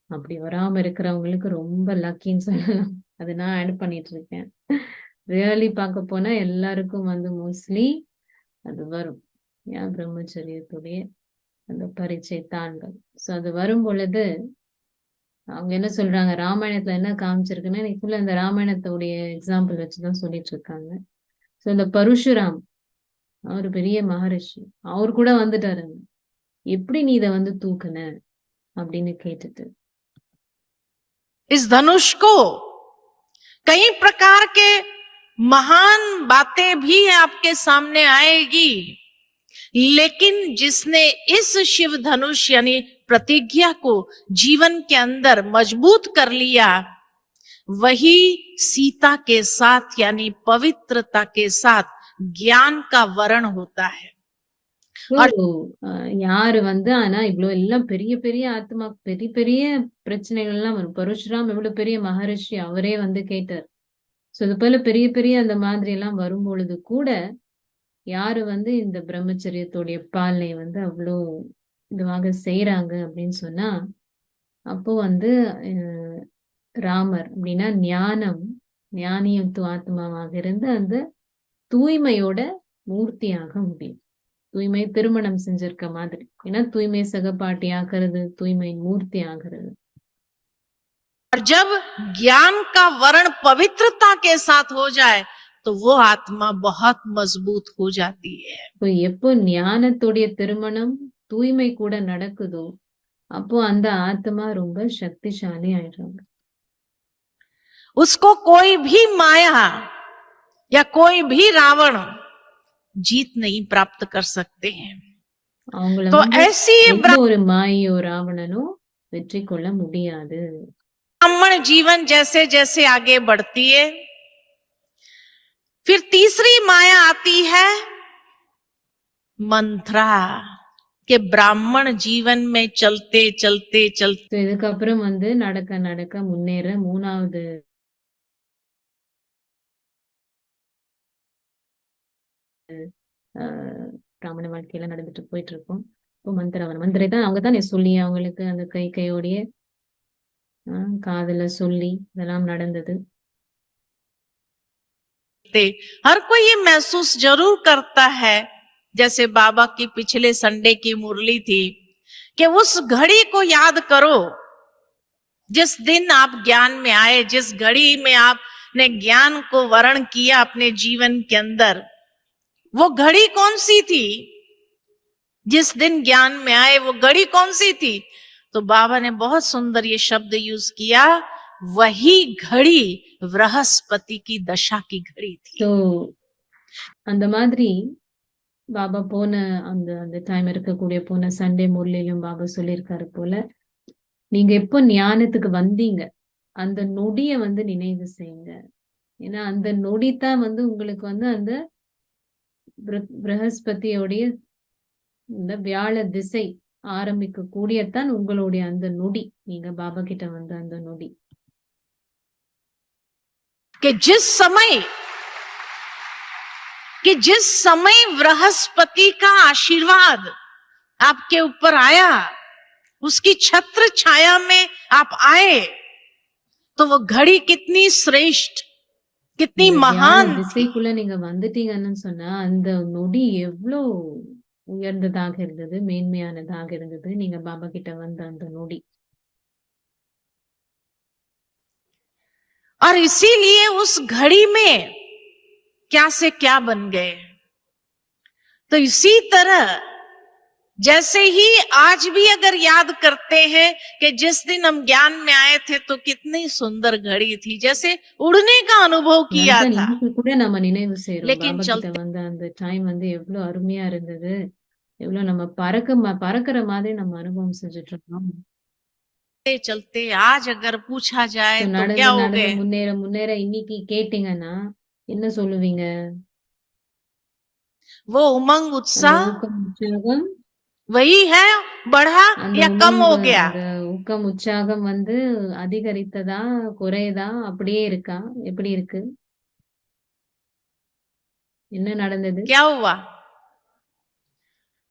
அப்படி வராம இருக்கிறவங்களுக்கு ரொம்ப லக்கின்னு சொல்லலாம். அது நான் ஆட் பண்ணிட்டு இருக்கேன். ரியலி பார்க்க போனா எல்லாருக்கும் வந்து மோஸ்ட்லி அது வரும். ஏன் பிரம்மச்சரியத்துடைய அந்த பரீட்சை தாள்கள். சோ அது வரும் பொழுது அவங்க என்ன சொல்றாங்க, ராமாயணத்துல என்ன காமிச்சிருக்குன்னா, இன்னைக்குள்ள அந்த ராமாயணத்துடைய எக்ஸாம்பிள் வச்சுதான் சொல்லிட்டு இருக்காங்க. சோ இந்த பரசுராம் அவர் பெரிய மகரிஷி, அவர் கூட வந்துட்டாரு. எப்படி நீ இதை வந்து தூக்குன அப்படின்னு கேட்டுட்டு, इस धनुष को कई प्रकार के महान बातें भी आपके सामने आएगी, लेकिन जिसने इस शिव धनुष यानी प्रतिज्ञा को जीवन के अंदर मजबूत कर लिया, वही सीता के साथ यानी पवित्रता के साथ ज्ञान का वर्ण होता है। யாரு வந்து ஆனா இவ்வளவு எல்லாம் பெரிய பெரிய ஆத்மா, பெரிய பெரிய பிரச்சனைகள் எல்லாம் வரும். பரசுராம் எவ்வளவு பெரிய மகரிஷி, அவரே வந்து கேட்டார். சோ இது போல பெரிய பெரிய அந்த மாதிரி எல்லாம் வரும் பொழுது கூட யாரு வந்து இந்த பிரம்மச்சரியத்துடைய பாலனை வந்து அவ்வளோ இதுவாக செய்யறாங்க அப்படின்னு சொன்னா, அப்போ வந்து ராமர் அப்படின்னா ஞானம், ஞானியத்து ஆத்மாவாக இருந்து அந்த தூய்மையோட மூர்த்தியாக முடியும். தூய்மை திருமணம் செஞ்சிருக்க மாதிரி. ஏன்னா தூய்மை சகபாட்டி ஆகிறது, தூய்மை மூர்த்தி ஆகிறது. और जब ज्ञान का वर्ण पवित्रता के साथ हो जाए तो वो आत्मा बहुत मजबूत हो जाती है। எப்போ ஞானத்துடைய திருமணம் தூய்மை கூட நடக்குதோ அப்போ அந்த ஆத்மா ரொம்ப சக்திசாலி ஆயிடுறாங்க. उसको कोई भी माया या कोई भी रावण जीत नहीं प्राप्त कर सकते हैं। அவங்கள तो ऐसी ஒரு மாயோ ராவணனோ வெற்றி கொள்ள முடியாது. ब्राह्मण जीवन जैसे जैसे आगे बढ़ती है, फिर तीसरी माया आती है मंत्रा, के ब्राह्मण जीवन में चलते चलते चलते இதுக்கப்புறம் வந்து நடக்க நடக்க முன்னேற மூணாவது பிராமண வாழ்க்கையில நடந்துட்டு போயிட்டு இருக்கும். இப்போ மந்திரை தான் அவங்க தான் சொல்லி அவங்களுக்கு அந்த கையோடைய காதல சொல்லி இதெல்லாம் நடந்தது. हर कोई ये महसूस जरूर करता है, जैसे बाबा की पिछले संडे की मुरली थी, कि उस घड़ी को याद करो जिस दिन आप ज्ञान में आए, जिस घड़ी में आपने ज्ञान को वर्ण किया अपने जीवन के अंदर। वो घड़ी कौन सी थी? जिस दिन ज्ञान में आए वो घड़ी कौन सी थी? तो बाबा ने बहुत सुंदर ये शब्द यूज किया, वही घड़ी बृहस्पति की दशा की घड़ी थी. ஸோ அந்த மாதிரி பாபா போன அந்த அந்த டைம் இருக்கக்கூடிய போன சண்டே முரளிலும் பாபா சொல்லியிருக்காரு போல, நீங்க எப்போ ஞானத்துக்கு வந்தீங்க அந்த நொடிய வந்து நினைவு செய்யுங்க. ஏன்னா அந்த நொடிதான் வந்து உங்களுக்கு வந்து அந்த பிரகஸ்பதியோடைய இந்த வியாழ திசை ஆரம்பிக்க கூடியதான் உங்களுடைய அந்த நொடி, நீங்க பாபா கிட்ட வந்த அந்த நொடி. कि जिस समय बृहस्पति का आशीर्वाद आपके ऊपर आया, उसकी छत्र छाया में आप आए, तो वो घड़ी कितनी श्रेष्ठ, कितनी महान திசைக்குள்ள நீங்க வந்துட்டீங்கன்னு சொன்னா அந்த நொடி எவ்வளவு உயர்ந்ததாக இருந்தது, மேன்மையானதாக இருந்தது, நீங்க பாபா கிட்ட வந்த அந்த நொடி. और इसीलिए उस घड़ी में क्या से क्या बन गए. तो इसी तरह जैसे ही आज भी अगर याद करते हैं कि जिस दिन हम ज्ञान में आए थे तो कितनी सुंदर घड़ी थी, जैसे उड़ने का अनुभव किया था. கூட நம்ம நினைவு செய்றோம், लेकिन பாபா கிட்ட வந்த அந்த டைம் வந்து எவ்வளவு அருமையா இருந்தது, எவ்வளவு நம்ம பறக்கிற மாதிரி நம்ம அனுபவம் செஞ்சுட்டு இருக்கோம். चलते आज अगर पूछा जाए तो நடந்து क्या நடந்து होगे? முன்னேற இன்னைக்கு கேட்டீங்கன்னா என்ன சொல்லுவீங்க? वो उमंग அந்த उत्साह ஊக்கம் உற்சாகம், वही है, बढ़ा அந்த या कम हो உமங்கு गया? அந்த ஊக்கம் உற்சாகம் வந்து அதிகரித்ததா குறையுதா அப்படியே இருக்கா, எப்படி இருக்கு, என்ன நடந்தது? क्या हुआ?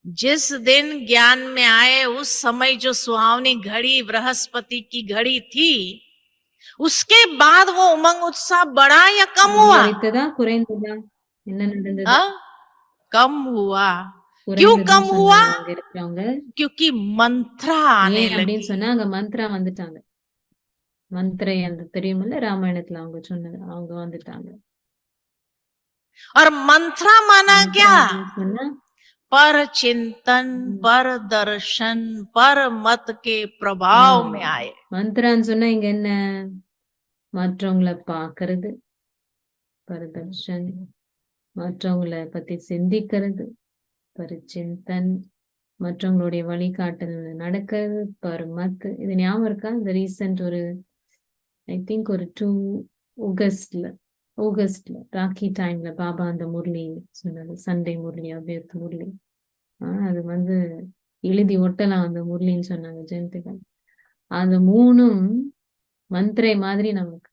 जिस दिन ज्ञान में आए उस समय जो सुहावनी घड़ी बृहस्पति की घड़ी थी, उसके बाद वो उमंग उत्साह बढ़ा या कम हुआ? அதிகரித்ததா குறைந்ததா, என்ன நடந்தது? हाँ? कम हुआ. क्यों कम குறைந்ததுன்னு हुआ? சொன்னாங்க அங்க இருக்கிறவங்க. क्योंकि मंत्रा आने ஏன் அப்படின்னு लगी. சொன்னா அங்க மந்த்ரா வந்துட்டாங்க. மந்த்ரை அந்த தெரியுமில்ல, ராமாயணத்துல அவங்க சொன்னது, அவங்க வந்துட்டாங்க. और मंत्रा माना மந்த்ரா क्या? அப்படின்னு சொன்னா पर चिंतन, पर दर्शन, पर मत के प्रभाव में आए. மந்த்ரான்னு சொன்னா இங்க என்ன, மற்றவங்களை பாக்குறது, பரதர்ஷன், மற்றவங்களை பத்தி சிந்திக்கிறது, பரிச்சிந்தன், மற்றவங்களுடைய வழிகாட்டல் நடக்கிறது, பர்மத். இது ஞாபகம் இருக்கா? இந்த ரீசெண்ட் ஒரு ஐ திங்க் ஒரு 2 ஆகஸ்ட்ல ராக்கி டைம்ல பாபா அந்த முரளி சொன்னது, சண்டே முரளி, அவ்வியத் முரளி. அது வந்து எழுதி ஒட்டலாம் அந்த முரளின்னு சொன்னாங்க ஜெயந்திகள். அந்த 3ம் மந்திரை மாதிரி நமக்கு.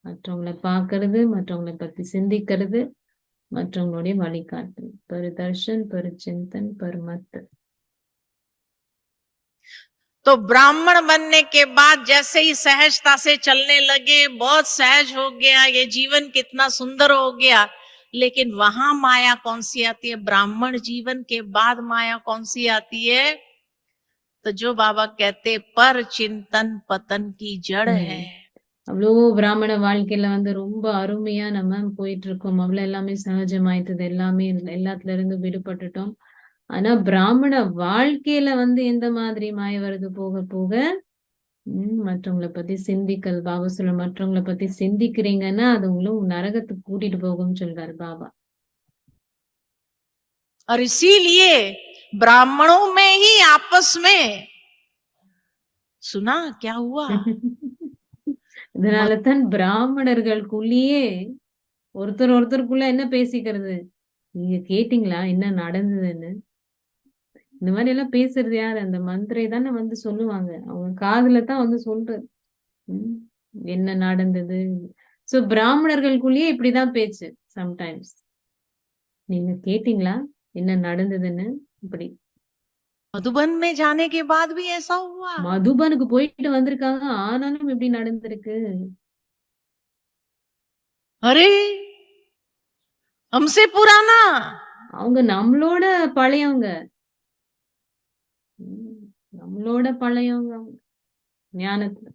மற்றவங்களை பார்க்கறது, மற்றவங்களை பத்தி சிந்திக்கிறது, மற்றவங்களுடைய வழிகாட்டல், பரிதர்ஷன், பரிச்சிந்தன், பர்மத். तो ब्राह्मण बनने के बाद जैसे ही सहजता से चलने लगे, बहुत सहज हो गया, ये जीवन कितना सुंदर हो गया. लेकिन वहां माया कौन सी आती है? ब्राह्मण जीवन के बाद माया कौन सी आती है? तो जो बाबा कहते पर चिंतन पतन की जड़ है. அவ்வளோ பிராமண வாழ்க்கையில வந்து ரொம்ப அருமையா நம்ம போயிட்டு இருக்கோம், அவ்வளவு எல்லாமே சகஜமாயிட்டது, எல்லாமே எல்லாத்துல இருந்து விடுபட்டுட்டோம். ஆனா பிராமண வாழ்க்கையில வந்து எந்த மாதிரி மாய வருது போக போக, மற்றவங்களை பத்தி சிந்திக்கல். பாபா சொல்ல மற்றவங்களை பத்தி சிந்திக்கிறீங்கன்னா அது உங்களும் நரகத்துக்கு கூட்டிட்டு போகும்னு சொல்றாரு பாபா. और इसीलिए ब्राह्मणों में ही आपस में सुना क्या हुआ? இதனாலதான் பிராமணர்களுக்குள்ளேயே ஒருத்தருக்குள்ள என்ன பேசிக்கிறது, நீங்க கேட்டீங்களா என்ன நடந்ததுன்னு? இந்த மாதிரி எல்லாம் பேசுறது யாரு? அந்த மந்திரை தானே வந்து சொல்லுவாங்க, அவங்க காதுல தான் வந்து சொல்றது என்ன நடந்தது. சோ பிராமணர்களுக்குள்ளேயே இப்படிதான் பேச்சு சம்டைம்ஸ். நீங்க கேட்டீங்களா என்ன நடந்ததுன்னு? இப்படி मधुबन में जाने के बाद भी ऐसा हुआ. மதுபனுக்கு போயிட்டு வந்திருக்காங்க, ஆனாலும் இப்படி நடந்திருக்கு. अरे हमसे पुराना, அவங்க நம்மளோட பழையவங்க, நம்மளோட பழையவங்க ஞானத்துல.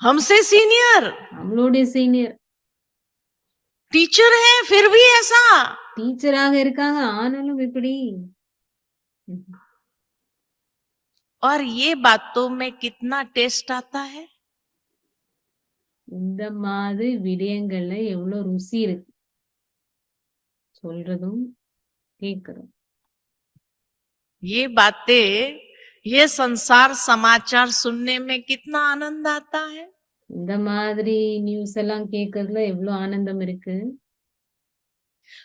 हमसे सीनियर, நம்மளோட சீனியர் टीचर है, फिर भी ऐसा. டீச்சராக இருக்காங்க ஆனாலும் இப்படி. और ये बातों में कितना टेस्ट आता है। இந்த மாதிரி விடயங்கள்ல எவ்வளவு ருசி இருக்கு, சொல்றதும் கேட்கறதும். ये बातें, ये संसार समाचार सुनने में कितना आनंद आता है। இந்த மாதிரி நியூஸ் எல்லாம் கேட்கறதுல எவ்வளவு ஆனந்தம் இருக்கு.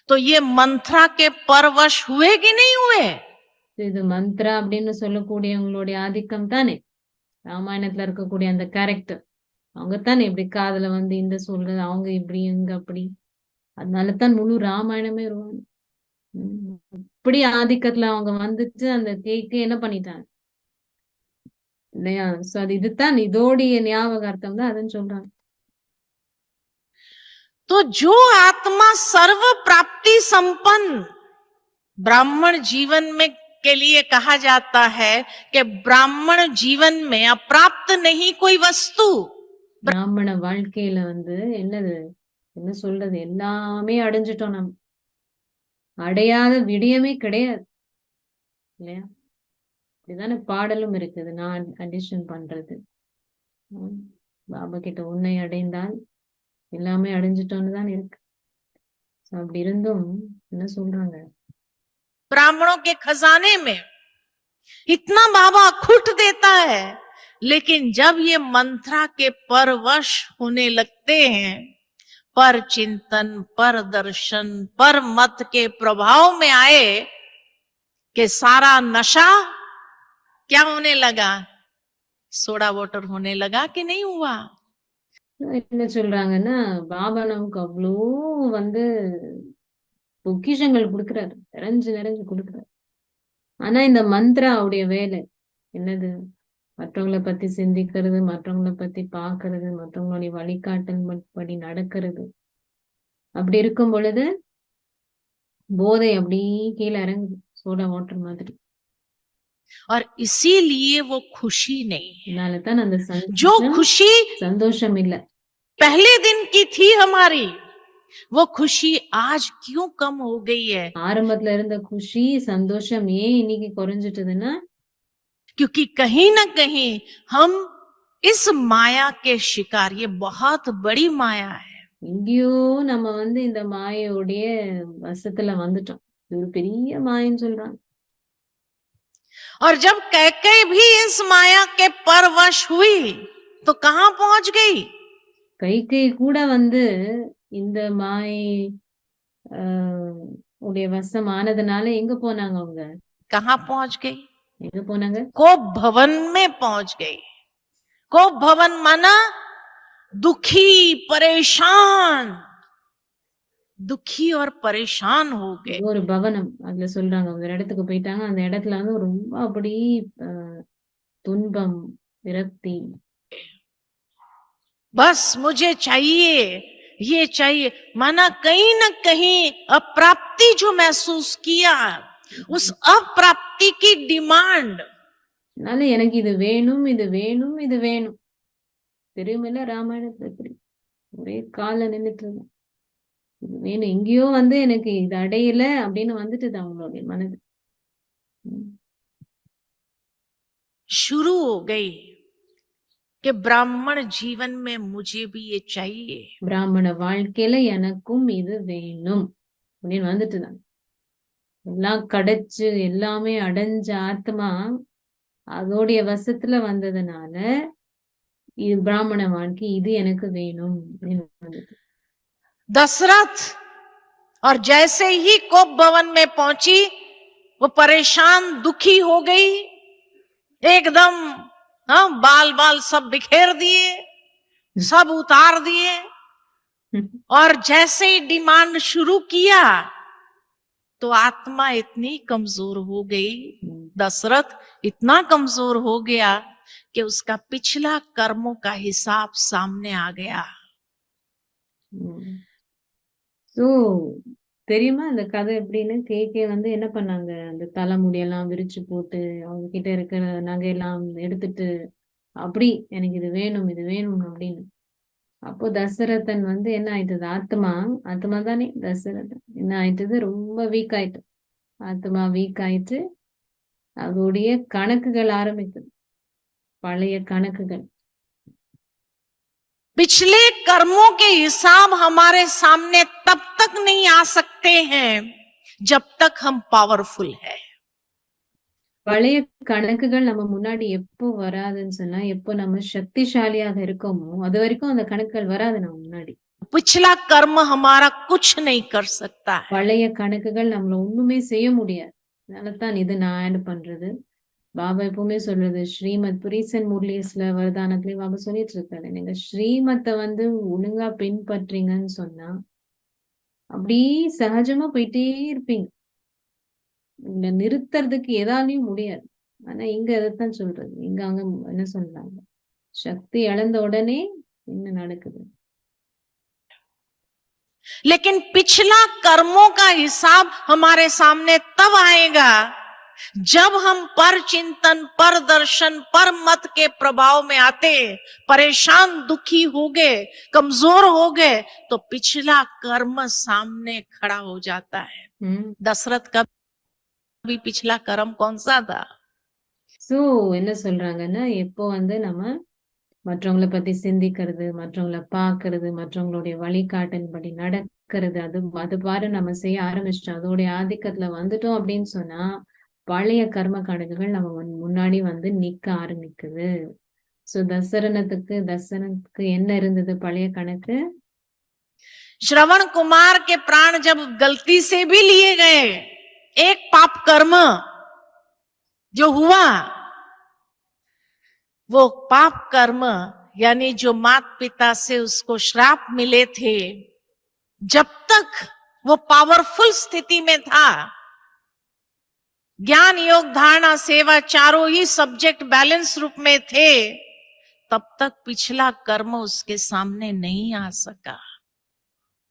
तो ये मंत्रा के परवश हुए कि नहीं हुए। இது மந்த்ரா அப்படின்னு சொல்லக்கூடியவங்களுடைய ஆதிக்கம் தானே. ராமாயணத்துல இருக்கக்கூடிய அந்த கேரக்டர் அவங்க தானே இப்படி காதுல வந்து இந்த சொல்றது, அவங்க இப்படி இங்க அப்படி. அதனாலதான் முழு ராமாயணமே வருவாங்க. இப்படி ஆதிக்கத்துல அவங்க வந்துட்டு அந்த கேக்கு என்ன பண்ணிட்டாங்க இல்லையா. சோ அது இதுதான் இதோடைய ஞாபகார்த்தம் தான் அதுன்னு சொல்றாங்க. तो जो आत्मा सर्व प्राप्ति संपन्न ब्राह्मण जीवन में के लिए कहा जाता है कि ब्राह्मण जीवन में अप्राप्त नहीं कोई वस्तु। பிராமண வாழ்க்கையில வந்து என்னது, என்ன சொல்றது, எல்லாமே அடைஞ்சிட்டோம் நம்ம. அடையாத விடயமே கிடையாது இல்லையா. இதுதானே பாடலும் இருக்குது, நான் கண்டிஷன் பண்றது. பாபா கிட்ட உன்னை அடைந்தால் எல்லாமே அடைஞ்சிட்டோன்னு தான் இருக்கு. அப்படி இருந்தும் என்ன சொல்றாங்க, ब्राह्मणों के खजाने में इतना बाबा खुट देता है, लेकिन जब ये मंत्रा के परवश होने लगते हैं, पर चिंतन, पर दर्शन, पर मत के प्रभाव में आए कि सारा नशा क्या होने लगा, सोडा वाटर होने लगा कि नहीं हुआ। என்ன சொல்றாங்கன்னா, பாபா நமக்கு அவ்வளோ வந்து பொக்கிஷங்கள் கொடுக்குறாரு, நிறைஞ்சு நிறைஞ்சு கொடுக்குறாரு. ஆனா இந்த மந்த்ராவுடைய வேலை என்னது, மற்றவங்களை பத்தி சிந்திக்கிறது, மற்றவங்களை பத்தி பாக்குறது, மற்றவங்களுடைய வழிகாட்டல் படி நடக்கிறது. அப்படி இருக்கும் பொழுது போதை அப்படி கீழே இறங்குது, சோடா வாட்டர் மாதிரி. और इसीलिए वो खुशी नहीं है। இதனாலதான் அந்த जो खुशी சந்தோஷம் இல்ல पहले दिन की थी हमारी, वो खुशी आज क्यों कम हो गई है। ஆரம்பத்துல இருந்த குஷி சந்தோஷம் ஏன் இன்னைக்கு குறைஞ்சிட்டதுன்னா, क्योंकि कहीं ना कहीं हम इस माया के शिकार, ये बहुत बड़ी माया है। எங்கேயோ நம்ம வந்து இந்த மாயோடைய வசத்துல வந்துட்டோம். இது ஒரு பெரிய மாயன்னு சொல்றாங்க. और जब कैकेयी भी इस माया के परवश हुई तो कहां पहुंच गई। கைகேயி கூட வந்து இந்த மாயை உடைய வசம் ஆனதுனால எங்க போனாங்க அவங்க, कहां पहुंच गई, எங்க போனாங்க, कोप भवन में पहुंच गई। कोप भवन माना दुखी परेशान, दुखी और परेशान हो गए। ஒரு பவனம் அதுல சொல்றாங்க, ஒரு இடத்துக்கு போயிட்டாங்க. அந்த இடத்துல வந்து ரொம்ப அப்படி துன்பம், விரக்தி. बस मुझे चाहिए, ये चाहिए, माना कहीं ना कहीं अप्राप्ति जो महसूस किया, उस अप्राप्ति की डिमांड। அதனால எனக்கு இது வேணும், இது வேணும், இது வேணும். திருமல ராமாயணத்துல இப்படி ஒரே கால நின்றுட்டு இது வேணும், எங்கேயோ வந்து எனக்கு இது அடையல அப்படின்னு வந்துட்டுது அவங்களுடைய மனது. शुरू हो गई कि ब्राह्मण जीवन में मुझे भी ये चाहिए। பிராமண வாழ்க்கையில எனக்கும் இது வேணும் அப்படின்னு வந்துட்டுதான். எல்லாம் கிடைச்சு எல்லாமே அடைஞ்ச ஆத்மா அதோடைய வசத்துல வந்ததுனால இது பிராமண வாழ்க்கை, இது எனக்கு வேணும் அப்படின்னு வந்துட்டு. दशरथ और जैसे ही कोप भवन में पहुंची, वो परेशान दुखी हो गई एकदम। हाँ, बाल बाल सब बिखेर दिए, सब उतार दिए, और जैसे ही डिमांड शुरू किया तो आत्मा इतनी कमजोर हो गई, दशरथ इतना कमजोर हो गया कि उसका पिछला कर्मों का हिसाब सामने आ गया। சோ தெரியுமா அந்த கதை எப்படின்னு, கேக்கே வந்து என்ன பண்ணாங்க, அந்த தலைமுடியெல்லாம் விரிச்சு போட்டு அவங்க கிட்ட இருக்கிற நகையெல்லாம் எடுத்துட்டு அப்படி எனக்கு இது வேணும், இது வேணும் அப்படின்னு அப்போ தசரதன் வந்து என்ன ஆயிட்டது, ஆத்மா ஆத்மா தானே தசரதன், என்ன ஆயிட்டது, ரொம்ப வீக் ஆயிட்டு, ஆத்மா வீக் ஆயிட்டு அதோடைய கணக்குகள் ஆரம்பிக்குது, பழைய கணக்குகள். पिछले कर्मों के हिसाब हमारे सामने तब तक नहीं आ सकते हैं जब तक हम पावरफुल है। பழைய கணக்குகள் நம்ம முன்னாடி எப்போ வராதுன்னு சொன்னா, எப்போ நம்ம சக்திசாலியாக இருக்கோமோ அது வரைக்கும் அந்த கணக்குகள் வராது நம்ம முன்னாடி. पिछला कर्म हमारा कुछ नहीं कर सकता है। பழைய கணக்குகள் நம்மள ஒண்ணுமே செய்ய முடியாது. அதனாலதான் இது நான் ஆட் பண்றது. பாபா எப்பவுமே சொல்றது, ஸ்ரீமத் ரீசன்ட் முரளிஸ்ல வரதானத்துலயும் பாபா சொல்லிட்டு இருக்காரு, நீங்க ஸ்ரீமத்தை வந்து ஒழுங்கா பின்பற்றீங்கன்னு சொன்னா அப்படி சகஜமா போயிட்டே இருப்பீங்க, இந்த நிறுத்துறதுக்கு எதாலையும் முடியாது. ஆனா இங்க அதைத்தான் சொல்றது, இங்க அவங்க என்ன சொல்றாங்க, சக்தி இழந்த உடனே என்ன நடக்குது. लेकिन पिछला कर्मों का हिसाब हमारे सामने तब आएगा जब हम पर चिंतन, पर दर्शन, पर मत के प्रभाव में आते, परेशान दुखी हो गए, कमजोर हो गए, तो पिछला कर्म सामने खड़ा हो जाता है। दशरथ का भी पिछला कर्म कौन सा था? சோ என்ன சொல்றாங்கன்னா, எப்போ வந்து நம்ம மற்றவங்களை பத்தி சிந்திக்கிறது, மற்றவங்களை பார்க்கறது, மற்றவங்களுடைய வழிகாட்டின்படி நடக்கிறது, அது பாரு நம்ம செய்ய ஆரம்பிச்சிட்டோம், அதோடைய ஆதிக்கத்துல வந்துட்டோம் அப்படின்னு சொன்னா பழைய கர்ம கணக்குகள் நம்ம முன்னாடி வந்து நிக்க ஆரம்பிக்குது. சோ தசரனுக்கு என்ன இருந்தது பழைய கணக்கு? श्रवण कुमार के प्राण जब गलती से भी लिए गए, एक पाप कर्म जो हुआ, वो पाप कर्म यानी जो माता पिता से उसको श्राप मिले थे, जब तक वो पावरफुल स्थिति में था, ज्ञान योग धारणा सेवा चारों ही सब्जेक्ट बैलेंस रूप में थे, तब तक पिछला कर्म उसके सामने नहीं आ सका।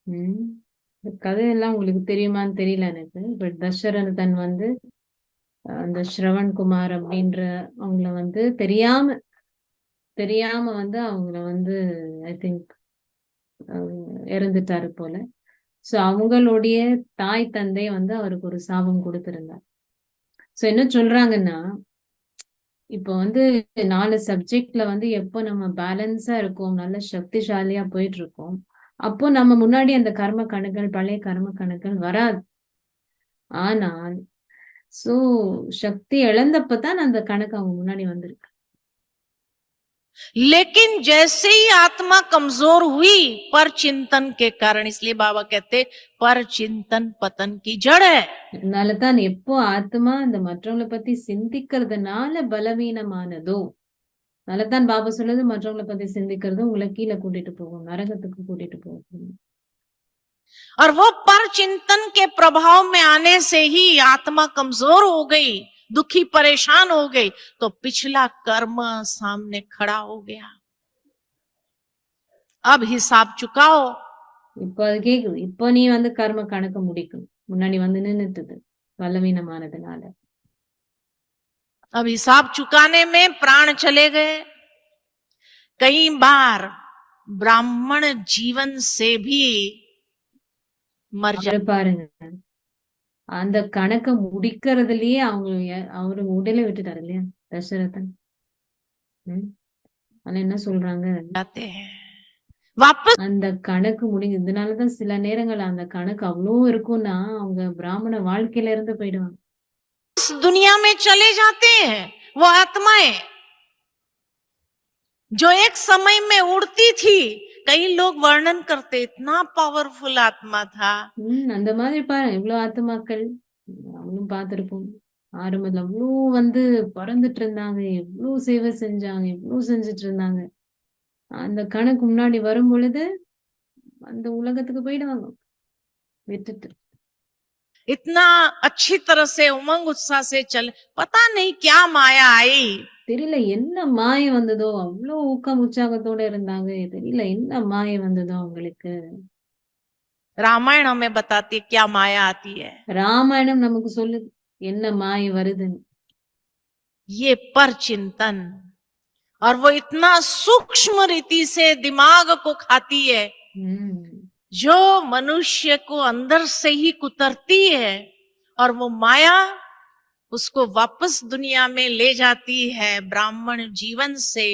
இந்த கதையெல்லாம் உங்களுக்கு தெரியுமான்னு தெரியல எனக்கு. பட் தசரதன் வந்து அந்த ஸ்ரவண்குமார் அப்படின்ற அவங்கள வந்து தெரியாம வந்து அவங்கள வந்து ஐ திங்க் இறந்துட்டாரு போல. சோ அவங்களுடைய தாய் தந்தை வந்து அவருக்கு ஒரு சாபம் கொடுத்திருந்தார். சோ என்ன சொல்றாங்கன்னா, இப்போ வந்து 4 சப்ஜெக்ட்ல வந்து எப்போ நம்ம பேலன்ஸா இருக்கோம், நல்ல சக்திசாலியா போயிட்டு இருக்கோம், அப்போ நம்ம முன்னாடி அந்த கர்ம கணக்குகள், பழைய கர்ம கணக்குகள் வராது. ஆனால் சோ சக்தி இழந்தப்பதான் அந்த கணக்கு அவங்க முன்னாடி வந்திருக்கு. लेकिन जैसे ही आत्मा कमजोर हुई पर चिंतन के कारण, इसलिए बाबा कहते पर चिंतन पतन की जड़ है। அதனாலதான் எப்போ ஆத்மா இந்த மற்றவங்களை பத்தி சிந்திக்கிறதுனால பலவீனமானதோ, அதனாலதான் பாபா சொல்லுது, மற்றவங்களை பத்தி சிந்திக்கிறது உங்களை கீழே கூட்டிட்டு போகும், நரகத்துக்கு கூட்டிட்டு போகும். और वो पर चिंतन के प्रभाव में आने से ही आत्मा कमजोर हो गई, दुखी परेशान हो गई, तो पिछला कर्म सामने खड़ा हो गया। अब हिसाब चुकाओ। இப்போ அது கேக்குது, இப்போ நீ வந்து கர்ம கணக்கு முடிக்கணும், முன்னாடி வந்து நின்னுட்டுது பலவீனமானதுனால. अब हिसाब चुकाने में प्राण चले गए। कई बार ब्राह्मण जीवन से भी मर जाते। பாருங்க, அந்த கணக்க முடிக்கிறதுலயே அவரு உடலை விட்டுட்டாரு இல்லையா தசரதன். ஆனா என்ன சொல்றாங்க, वापस அந்த கணக்கு இதனாலதான் சில நேரங்கள் அந்த கணக்கு அவ்வளோ இருக்கும்னா அவங்க பிராமண வாழ்க்கையில இருந்து போயிடுவாங்க. दुनिया में चले जाते हैं वो आत्माएं जो एक समय में उड़ती थी। कई लोग वर्णन करते इतना पावरफुल आत्मा था। அந்த மாதிரி பாருங்க, இவ்வளவு ஆத்மாக்கள் அவங்களும் பார்த்திருப்போம், ஆரம்பத்துல அவ்வளோ வந்து பறந்துட்டு இருந்தாங்க, எவ்வளவு சேவை செஞ்சாங்க, எவ்வளவு செஞ்சுட்டு இருந்தாங்க. அந்த கணக்கு முன்னாடி வரும் பொழுது அந்த உலகத்துக்கு போயிடுவாங்க விட்டுட்டு. इतना अच्छी तरह से उमंग उत्साह से चले, पता नहीं क्या माया आई, தெரியல என்ன மாய வந்ததோ, அவ்வளோ ஊக்கம் உற்சாகத்தோட இருந்தாங்க, தெரியல என்ன மாய வந்ததோ அவங்களுக்கு. रामायण हमें बताती है क्या माया आती है। ராமாயணம் நமக்கு சொல்லுது என்ன மாய வருதுன்னு. ये पर चिंतन और वो इतना सूक्ष्म रीति से दिमाग को खाती है जो मनुष्य को अंदर से ही कुतरती है, और वो माया उसको वापस दुनिया में ले जाती है। ब्राह्मण जीवन से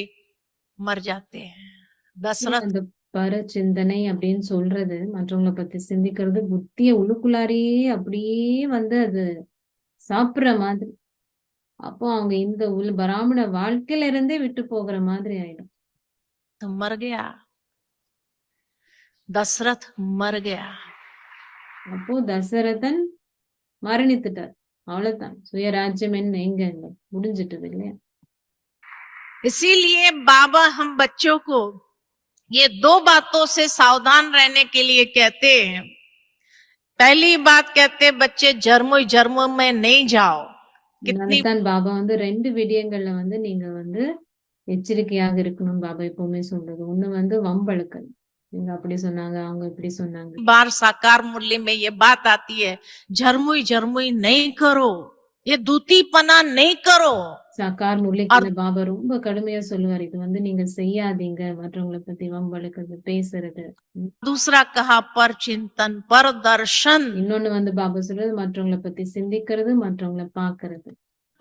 मर जाते हैं। दशरथ அந்த பர சிந்தனை அப்படின்னு சொல்றது, மற்றவங்களை பத்தி சிந்திக்கிறது, புத்திய உள்ளுக்குள்ளாரையே அப்படியே வந்து அது சாப்பிடுற மாதிரி. அப்போ அவங்க இந்த பிராமண வாழ்க்கையில இருந்தே விட்டு போகிற மாதிரி ஆயிடும். तो मर गया, दशरथ मर गया। அப்போ தசரதன் மரணித்துட்டார். அவ்வளவுதான், சுயராஜ்யம் என்ன எங்க முடிஞ்சிட்டது இல்லையா? इसीलिए बाबा हम बच्चों को ये दो बातों से सावधान रहने के लिए कहते हैं। पहली बात कहते बच्चे जर्मों में नहीं जाओ। कितनी தான் பாபா வந்து 2 விடயங்கள்ல வந்து நீங்க வந்து எச்சரிக்கையாக இருக்கணும் பாபா எப்பவுமே சொல்றது. ஒண்ணு வந்து வம்பழுக்கல், நீங்க அப்படி சொன்னாங்க, அவங்க இப்படி சொன்னாங்க. बार साकार मुरली में ये बात आती है, झरमुई नहीं करो, ये दूतीपना नहीं करो। சாக்கார் முரளிக்கு பாபா ரொம்ப கடுமையா சொல்லுவார், இது வந்து நீங்க செய்யாதீங்க, மற்றவங்களை பத்தி வம்பழுக்கிறது, பேசுறது. दूसरा कहा पर चिंतन पर दर्शन, இன்னொன்னு வந்து பாபா சொல்றது மற்றவங்களை பத்தி சிந்திக்கிறது, மற்றவங்களை பாக்குறது।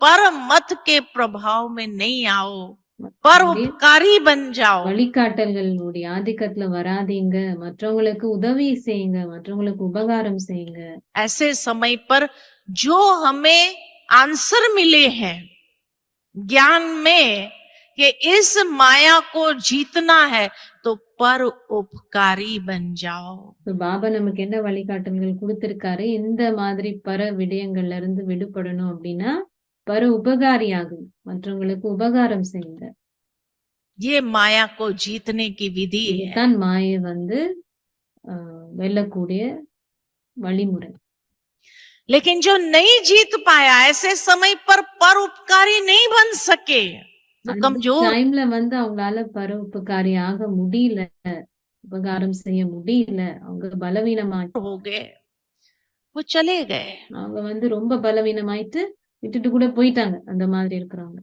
पर मत के प्रभाव में नहीं आओ, பரோபகாரி பன் ஜாओ। வழிகாட்டல்களுடைய ஆதிக்கத்துல வராதீங்க, மற்றவங்களுக்கு உதவி செய்யுங்க, மற்றவங்களுக்கு உபகாரம் செய்யுங்க। ऐसे समय पर जो हमें आंसर मिले हैं ज्ञान में कि इस माया को जीतना है तो पर उपकारी बन जाओ। तो பாபா நமக்கு என்ன வழிகாட்டல்கள் கொடுத்திருக்காரு, இந்த மாதிரி பர விடயங்கள்ல இருந்து விடுபடணும் அப்படின்னா பர உபகாரியாகும், மற்றவங்களுக்கு உபகாரம் செய்யுங்க। ये माया को जीतने की विधि है। தான் மாயை வந்து வெல்லக்கூடிய வழிமுறை। लेकिन जो नहीं जीत पाया ऐसे समय पर परोपकारी नहीं बन सके, वो कमजोर டைம்ல வந்து அவங்களால பர உபகாரி ஆக முடியல, உபகாரம் செய்ய முடியல, அவங்க பலவீனமா हो गए, वो चले गए। அவங்க வந்து ரொம்ப பலவீனமாயிட்டு விட்டுட்டு கூட போயிட்டாங்க, அந்த மாதிரி இருக்கிறவங்க।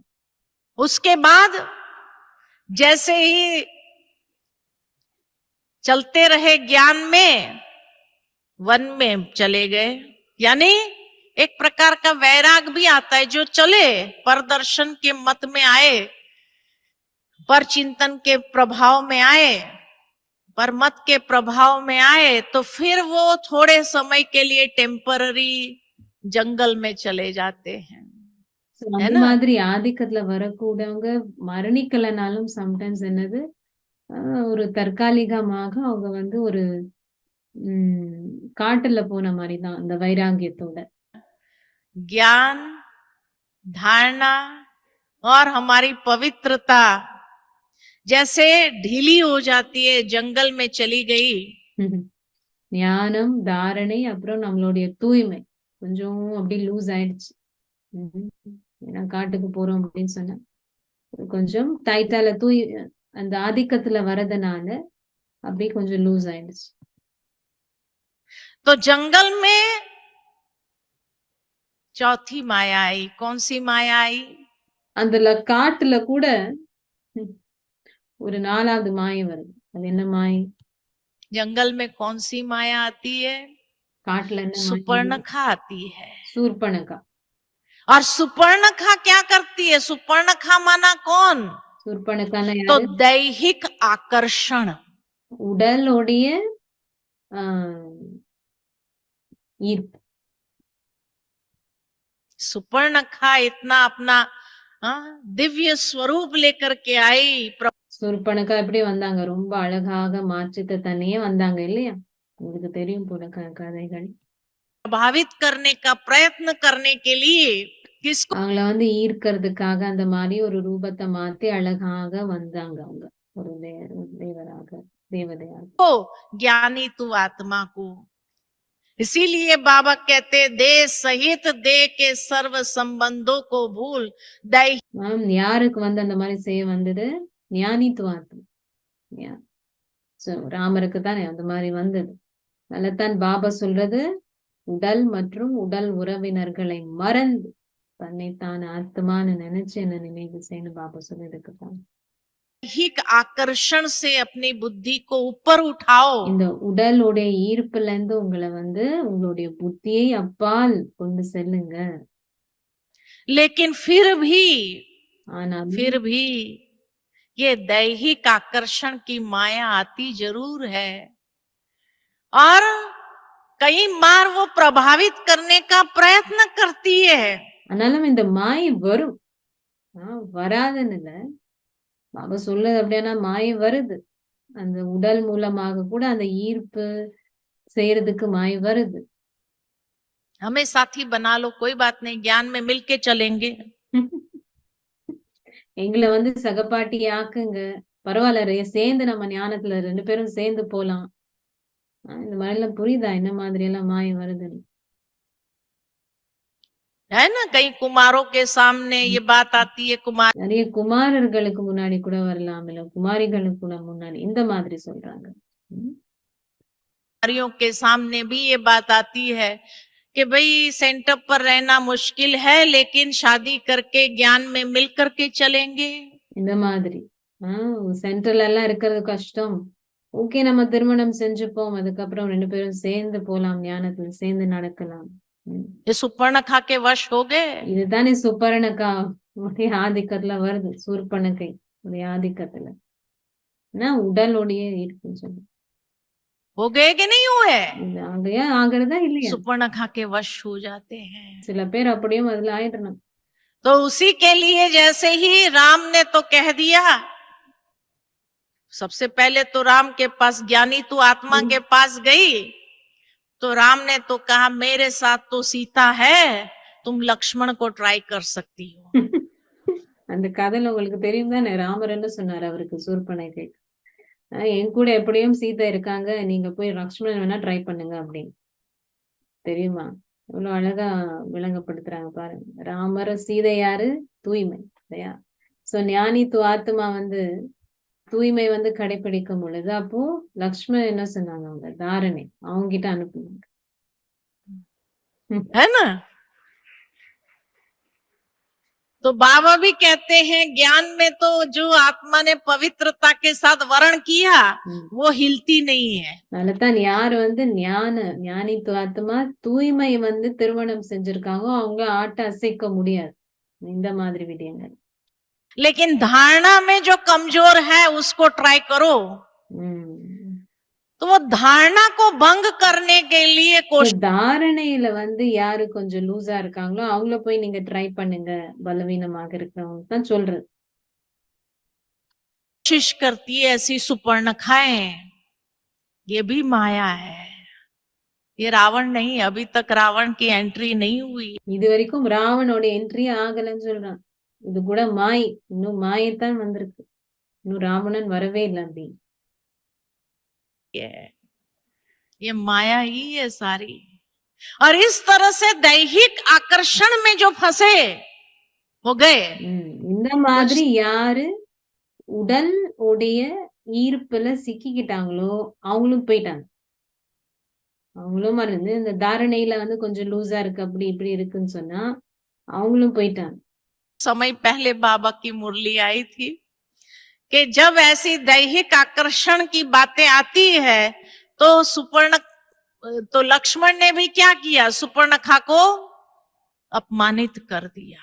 उसके बाद जैसे ही चलते रहे ज्ञान में, वन में चले गए। यानी एक प्रकार का वैराग भी आता है, जो चले पर दर्शन के मत में आए, पर चिंतन के प्रभाव में आए, पर मत के प्रभाव में आए, तो फिर वो थोड़े समय के लिए टेम्पररी जंगल में चले जाते हैं। அந்த மாதிரி ஆதிக்கத்துல வரக்கூடியவங்க மரணிக்கலனாலும் சம்டைம்ஸ் என்னது ஒரு தற்காலிகமாக அவங்க வந்து ஒரு காட்டுல போன மாதிரிதான் அந்த வைராங்கியத்தோட। ज्ञान, धारणा और हमारी पवित्रता जैसे ढीली हो जाती है, जंगल में चली गई। ஞானம், தாரணை, அப்புறம் நம்மளுடைய தூய்மை கொஞ்சம் அப்படி லூஸ் ஆயிடுச்சு, ஏன்னா காட்டுக்கு போறோம் அப்படின்னு சொன்னா கொஞ்சம் டைட்டால அந்த ஆதிக்கத்துல வரதுனால அப்படி கொஞ்சம் லூஸ் ஆயிடுச்சு। तो जंगल में चौथी माया आई। कौन सी माया आई? அந்த காட்டுல கூட ஒரு 4வது மாயை வருது। அது என்ன மாயை? जंगल में कौन सी माया आती है? काटला என்ன? सुपर्णखा आती है। सूर्पणखा। और सुपर्णखा क्या करती है? सुपर्णखा माना कौन? सूर्पणखा ना तो दैहिक आकर्षण, உடலுடைய ईर्प। सुपर्णखा इतना अपना दिव्य स्वरूप लेकर के आई। सूर्पणखा எப்படி வந்தாங்க, ரொம்ப அழகாக மாற்றித்த தனியே வந்தாங்க இல்லையா? உங்களுக்கு தெரியும் போல கதைகள்। प्रभावित करने का प्रयत्न करने के लिए किसको? அவங்கள வந்து ஈர்க்கிறதுக்காக அந்த மாதிரி ஒரு ரூபத்தை மாத்தி அழகாக வந்தாங்க அவங்க, ஒரு தேவராக, தேவதையாக। ओ ज्ञानी तू आत्मा को। इसीलिए बाबा कहते दे सहित दे के सर्व संबंधों को भूल। யாருக்கு வந்து அந்த மாதிரி செய்ய வந்தது? ஞானித்துவாத்மா, ராமருக்கு தானே அந்த மாதிரி வந்தது। நல்லதான் பாபா சொல்றது, உடல் மற்றும் உடல் உறவினர்களை மறந்து தன்னைத்தான் ஆத்மான்னு நினைச்சு என்ன நினைவு செய்யணும் பாபா சொல்லிருக்குதான்। दैहिक आकर्षण से अपनी बुद्धि को ऊपर उठाओ, இந்த உடலுடைய ஈர்ப்புல இருந்து உங்களை வந்து உங்களுடைய புத்தியை அப்பால் கொண்டு செல்லுங்க. लेकिन ஆனாலும் फिर भी ये दैहिक आकर्षण की माया आती जरूर है और कई बार वो प्रभावित करने का प्रयत्न करती है. ஆனாலும் இந்த மாயை வரும். வராதுன்னு இல்ல. பாபா சொல்லுது அப்படின்னா மாயை வருது. அந்த உடல் மூலமாக கூட அந்த ஈர்ப்பு செய்யறதுக்கு மாயை வருது. हमें साथी बना लो, कोई बात नहीं, ज्ञान में मिलके चलेंगे. எங்களை வந்து சகபாட்டி ஆக்குங்க, பரவாயில்ல, சேர்ந்து நம்ம ஞானத்துல 2 பேரும் சேர்ந்து போலாம். இந்த மாதிரி எல்லாம் புரியுதா என்ன மாதிரி எல்லாம் மாயை வருது? है ना, कई कुमारों के सामने ये बात आती है, कुमार நிறைய குமாரர்களுக்கு முன்னாடி கூட வரலாம், இல்ல குமாரிகளுக்கு கூட முன்னாடி இந்த மாதிரி சொல்றாங்க. कुमारियों के सामने भी ये बात आती है कि भाई सेंटर पर रहना मुश्किल है, लेकिन शादी करके ज्ञान में मिल करके चलेंगे. இந்த மாதிரி சென்ட்ரல் எல்லாம் இருக்கிறது கஷ்டம், ஓகே நம்ம திருமணம் செஞ்சுப்போம், அதுக்கப்புறம் 2 பேரும் சேர்ந்து போலாம், ஞானத்துல சேர்ந்து நடக்கலாம். ये सुपर्णखा के वश हो गए. இதுதானே சுப்பர்ணக்கா உடைய ஆதிக்கத்துல வருது, சூர்பனகை உடைய ஆதிக்கத்துல உடலுடைய ஈர்ப்புன்னு சொல்லு. हो गए कि नहीं हुए? ஆகையா ஆகிறதா இல்லையா? सुपर्णखा के वश हो जाते हैं. சில பேர் அப்படியும் அதுல ஆயிடணும். तो उसी के लिए जैसे ही राम ने तो कह दिया, सबसे पहले तो राम के पास, ज्ञानी तू आत्मा के पास गई, तो राम ने तो कहा मेरे साथ तो सीता है, तुम लक्ष्मण को ट्राई कर सकती हो. அந்த கதையில உங்களுக்கு தெரியும் தானே, ராமர் என்ன சொன்னாரு அவருக்கு, சூர்பனகை, என் கூட எப்படியும் சீதா இருக்காங்க, நீங்க போய் லக்ஷ்மணன் வேணா ட்ரை பண்ணுங்க அப்படின்னு. தெரியுமா? இவ்வளவு அழகா விளங்கப்படுத்துறாங்க பாருங்க. ராமர், சீதை யாரு? தூய்மை இல்லையா? சோ ஞானி து ஆத்மா வந்து தூய்மை வந்து கடைபிடிக்கும் பொழுது, அப்போ லக்ஷ்மணன் என்ன சொன்னாங்க, அவங்க தாரணை அவங்க கிட்ட அனுப்புனாங்க. है ना? तो बाबा भी कहते हैं ज्ञान में तो जो आत्मा ने पवित्रता के साथ वर्ण किया वो हिलती नहीं है. அதனாலதான் யார் வந்து ஞானி து ஆத்மா தூய்மை வந்து திருமணம் செஞ்சிருக்காங்க, அவங்க ஆட்ட அசைக்க முடியாது இந்த மாதிரி விடயங்கள். लेकिन धारणा में जो कमजोर है उसको ट्राई करो. तो वो धारणा को भंग करने के लिए தாரணையில வந்து யாரு கொஞ்சம் லூசா இருக்காங்களோ அவங்கள போய் நீங்க ட்ரை பண்ணுங்க, பலவீனமாக இருக்கிறவங்க தான் சொல்றது. कोशिश करती है ऐसी सुपर्णखाएं, ये भी माया है. ये रावण नहीं, अभी तक रावण की एंट्री नहीं हुई. இது वரைக்கும் ராவணோட என்ட்ரி ஆகலன்னு சொல்றான். இது கூட மாய், இன்னும் மாயத்தான் வந்திருக்கு, இன்னும் ராவணன் வரவே இல்லை அப்படி. ये माया ही है सारी. और इस तरह से दैहिक आकर्षण में जो फंसे हो गए, இந்த மாதிரி யாரு உடல் உடைய ஈர்ப்புல சிக்கிக்கிட்டாங்களோ அவங்களும் போயிட்டாங்க. அவங்களும் மறந்து இந்த தாரணையில வந்து கொஞ்சம் லூசா இருக்கு, அப்படி இப்படி இருக்குன்னு சொன்னா அவங்களும் போயிட்டாங்க. समय पहले बाबा की मुरली आई थी कि जब ऐसी दैहिक आकर्षण की बातें आती है तो लक्ष्मण ने भी क्या किया, सुपर्णखा को अपमानित कर दिया,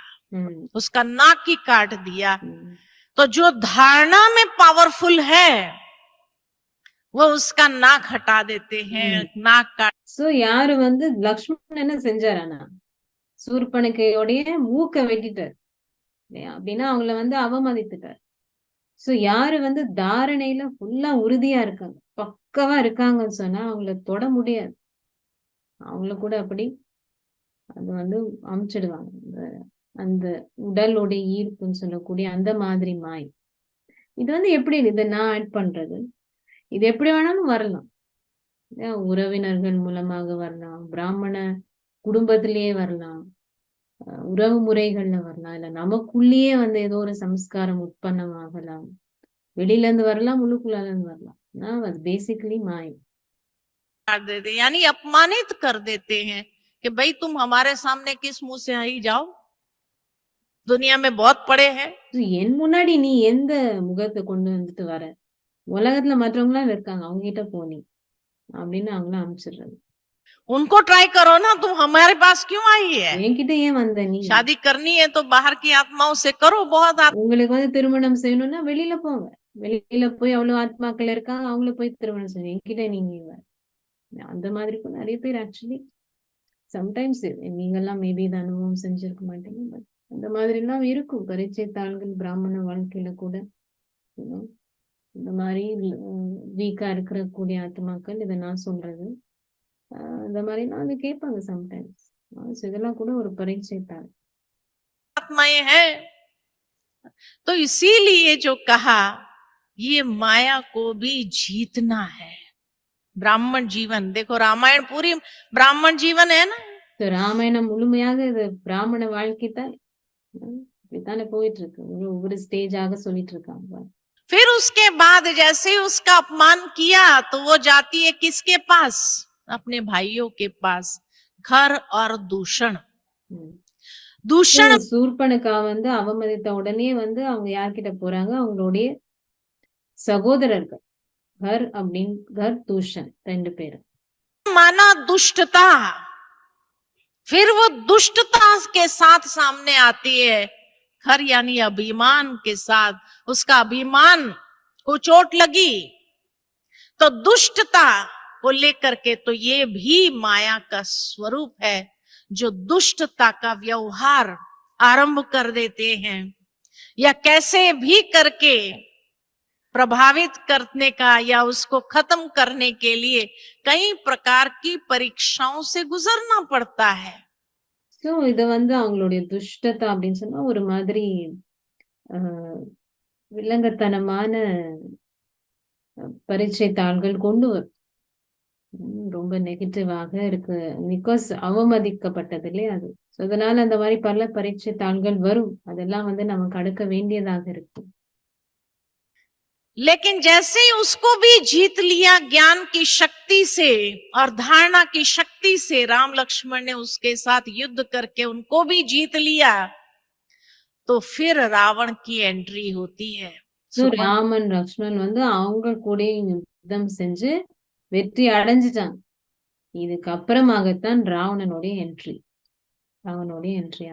उसका नाक ही काट दिया. तो जो धारणा में पावरफुल है वो उसका नाक हटा देते हैं, नाक काट. சோ யாரு வந்து லக்ஷ்மணன் என்ன செஞ்சாரானா, சூர்பனகையோடைய மூக்க வெட்டிட்டார் அப்படின்னா அவங்கள வந்து அவமதித்துட்டார். சோ யாரு வந்து தாரணையில ஃபுல்லா உறுதியா இருக்காங்க, பக்கவா இருக்காங்கன்னு சொன்னா அவங்கள தொட முடியாது, அவங்கள கூட அப்படி அது வந்து அமுச்சிடுவாங்க. அந்த உடலுடைய ஈர்ப்புன்னு சொல்லக்கூடிய அந்த மாதிரி மாய். இது வந்து எப்படி இதை நான் ஆட் பண்றது, இது எப்படி வேணாலும் வரலாம், உறவினர்கள் மூலமாக வரலாம், பிராமண குடும்பத்திலேயே வரலாம், உறவு முறைகள்ல வரலாம், இல்ல நமக்குள்ளேயே வந்து ஏதோ ஒரு சம்ஸ்காரம் உற்பத்தம் ஆகலாம், வெளியில இருந்து வரலாம், உள்ளுக்குள்ள இருந்து வரலாம். बेसिकली माया कर देते, यानी अपमानित कर देते हैं कि भाई तुम हमारे सामने किस मुंह से आई जाओ. दुनिया में बहुत पड़े हैं। என் முன்னாடி நீ எந்த முகத்தை கொண்டு வந்துட்டு வர? உலகத்துல மற்றவங்க எல்லாம் இருக்காங்க, அவங்க கிட்ட போ நீ அப்படின்னு அவங்கள அனுப்பிச்சிடுறது. उनको ट्राई करो ना, तुम हमारे पास क्यों आई है? என்கிட்ட ஏன் வந்த நீ? शादी करनी है तो बाहर की आत्माओं से करो। बहुत உங்களுக்கு வந்து திருமணம் செய்யணும்னா வெளியில போங்க, வெளியில போய் அவ்வளவு ஆத்மாக்கள் இருக்காங்க, அவங்கள போய் திருமணம் செய்யுங்க, என்கிட்ட நீங்க வர. அந்த மாதிரி கூட நிறைய பேர் ஆக்சுவலி சம்டைம்ஸ் நீங்கெல்லாம் மேபி இதை அனுபவம் செஞ்சிருக்க மாட்டீங்க, பட் அந்த மாதிரி எல்லாம் இருக்கும் பரீட்சை தாள்கள் பிராமண வாழ்க்கையில கூட. you know, இந்த மாதிரி வீக்கா இருக்கிற கூடிய ஆத்மாக்கள் இதை நான் சொல்றது இந்த மாதிரி நான் வந்து கேட்பாங்க சம்டைம்ஸ். இதெல்லாம் கூட ஒரு பரீட்சை தாள். आत्माएं हैं, तो इसीलिए जो कहा ये माया को भी जीतना है। ब्राह्मण जीवन, देखो रामायण पूरी ब्राह्मण जीवन है ना। So, ராமாயணம் முழுமையாக இது பிராமண வாழ்க்கை தான். இப்படித்தானே போயிட்டு இருக்கு, ஒவ்வொரு ஸ்டேஜாக சொல்லிட்டு இருக்காங்க. फिर उसके बाद जैसे ही उसका अपमान किया तो वो जाती है किसके पास? अपने भाइयों के पास। घर और दूषण। दूषण சூர்பனுக்கா வந்து அவமதித்த உடனே வந்து அவங்க யார்கிட்ட போறாங்க? அவங்களுடைய சகோதரர்கள் घर அப்படின்னு घर दूषण ரெண்டு பேரும். माना दुष्टता, फिर वो दुष्टता के साथ सामने आती है। घर यानी अभिमान के साथ, उसका अभिमान को चोट लगी तो दुष्टता को लेकर के, तो ये भी माया का स्वरूप है जो दुष्टता का व्यवहार आरंभ कर देते हैं, या कैसे भी करके प्रभावित करने का या उसको खत्म करने के लिए कई प्रकार की परीक्षाओं से गुजरना पड़ता है। சோ இது வந்து அவங்களுடைய துஷ்டத்தை அப்படின்னு சொன்னா ஒரு மாதிரி வில்லங்கத்தனமான பரீட்சை தாள்கள் கொண்டு வரும். ரொம்ப நெகட்டிவாக இருக்கு, பிகாஸ் அவமதிக்கப்பட்டது இல்லையா அது. அதனால அந்த மாதிரி பல பரீட்சை தாள்கள் வரும், அதெல்லாம் வந்து நமக்கு அடுக்க வேண்டியதாக இருக்கு. लेकिन जैसे ही उसको भी जीत लिया ज्ञान की शक्ति से और धारणा की शक्ति से, राम लक्ष्मण ने उसके साथ युद्ध करके उनको भी जीत लिया, तो फिर रावण की एंट्री होती है। ராமன் லக்ஷ்மணன் வந்து அவங்க கூட யுத்தம் செஞ்சு வெற்றி அடைஞ்சிட்டாங்க. இதுக்கு அப்புறமாகத்தான் ராவணனுடைய என்ட்ரி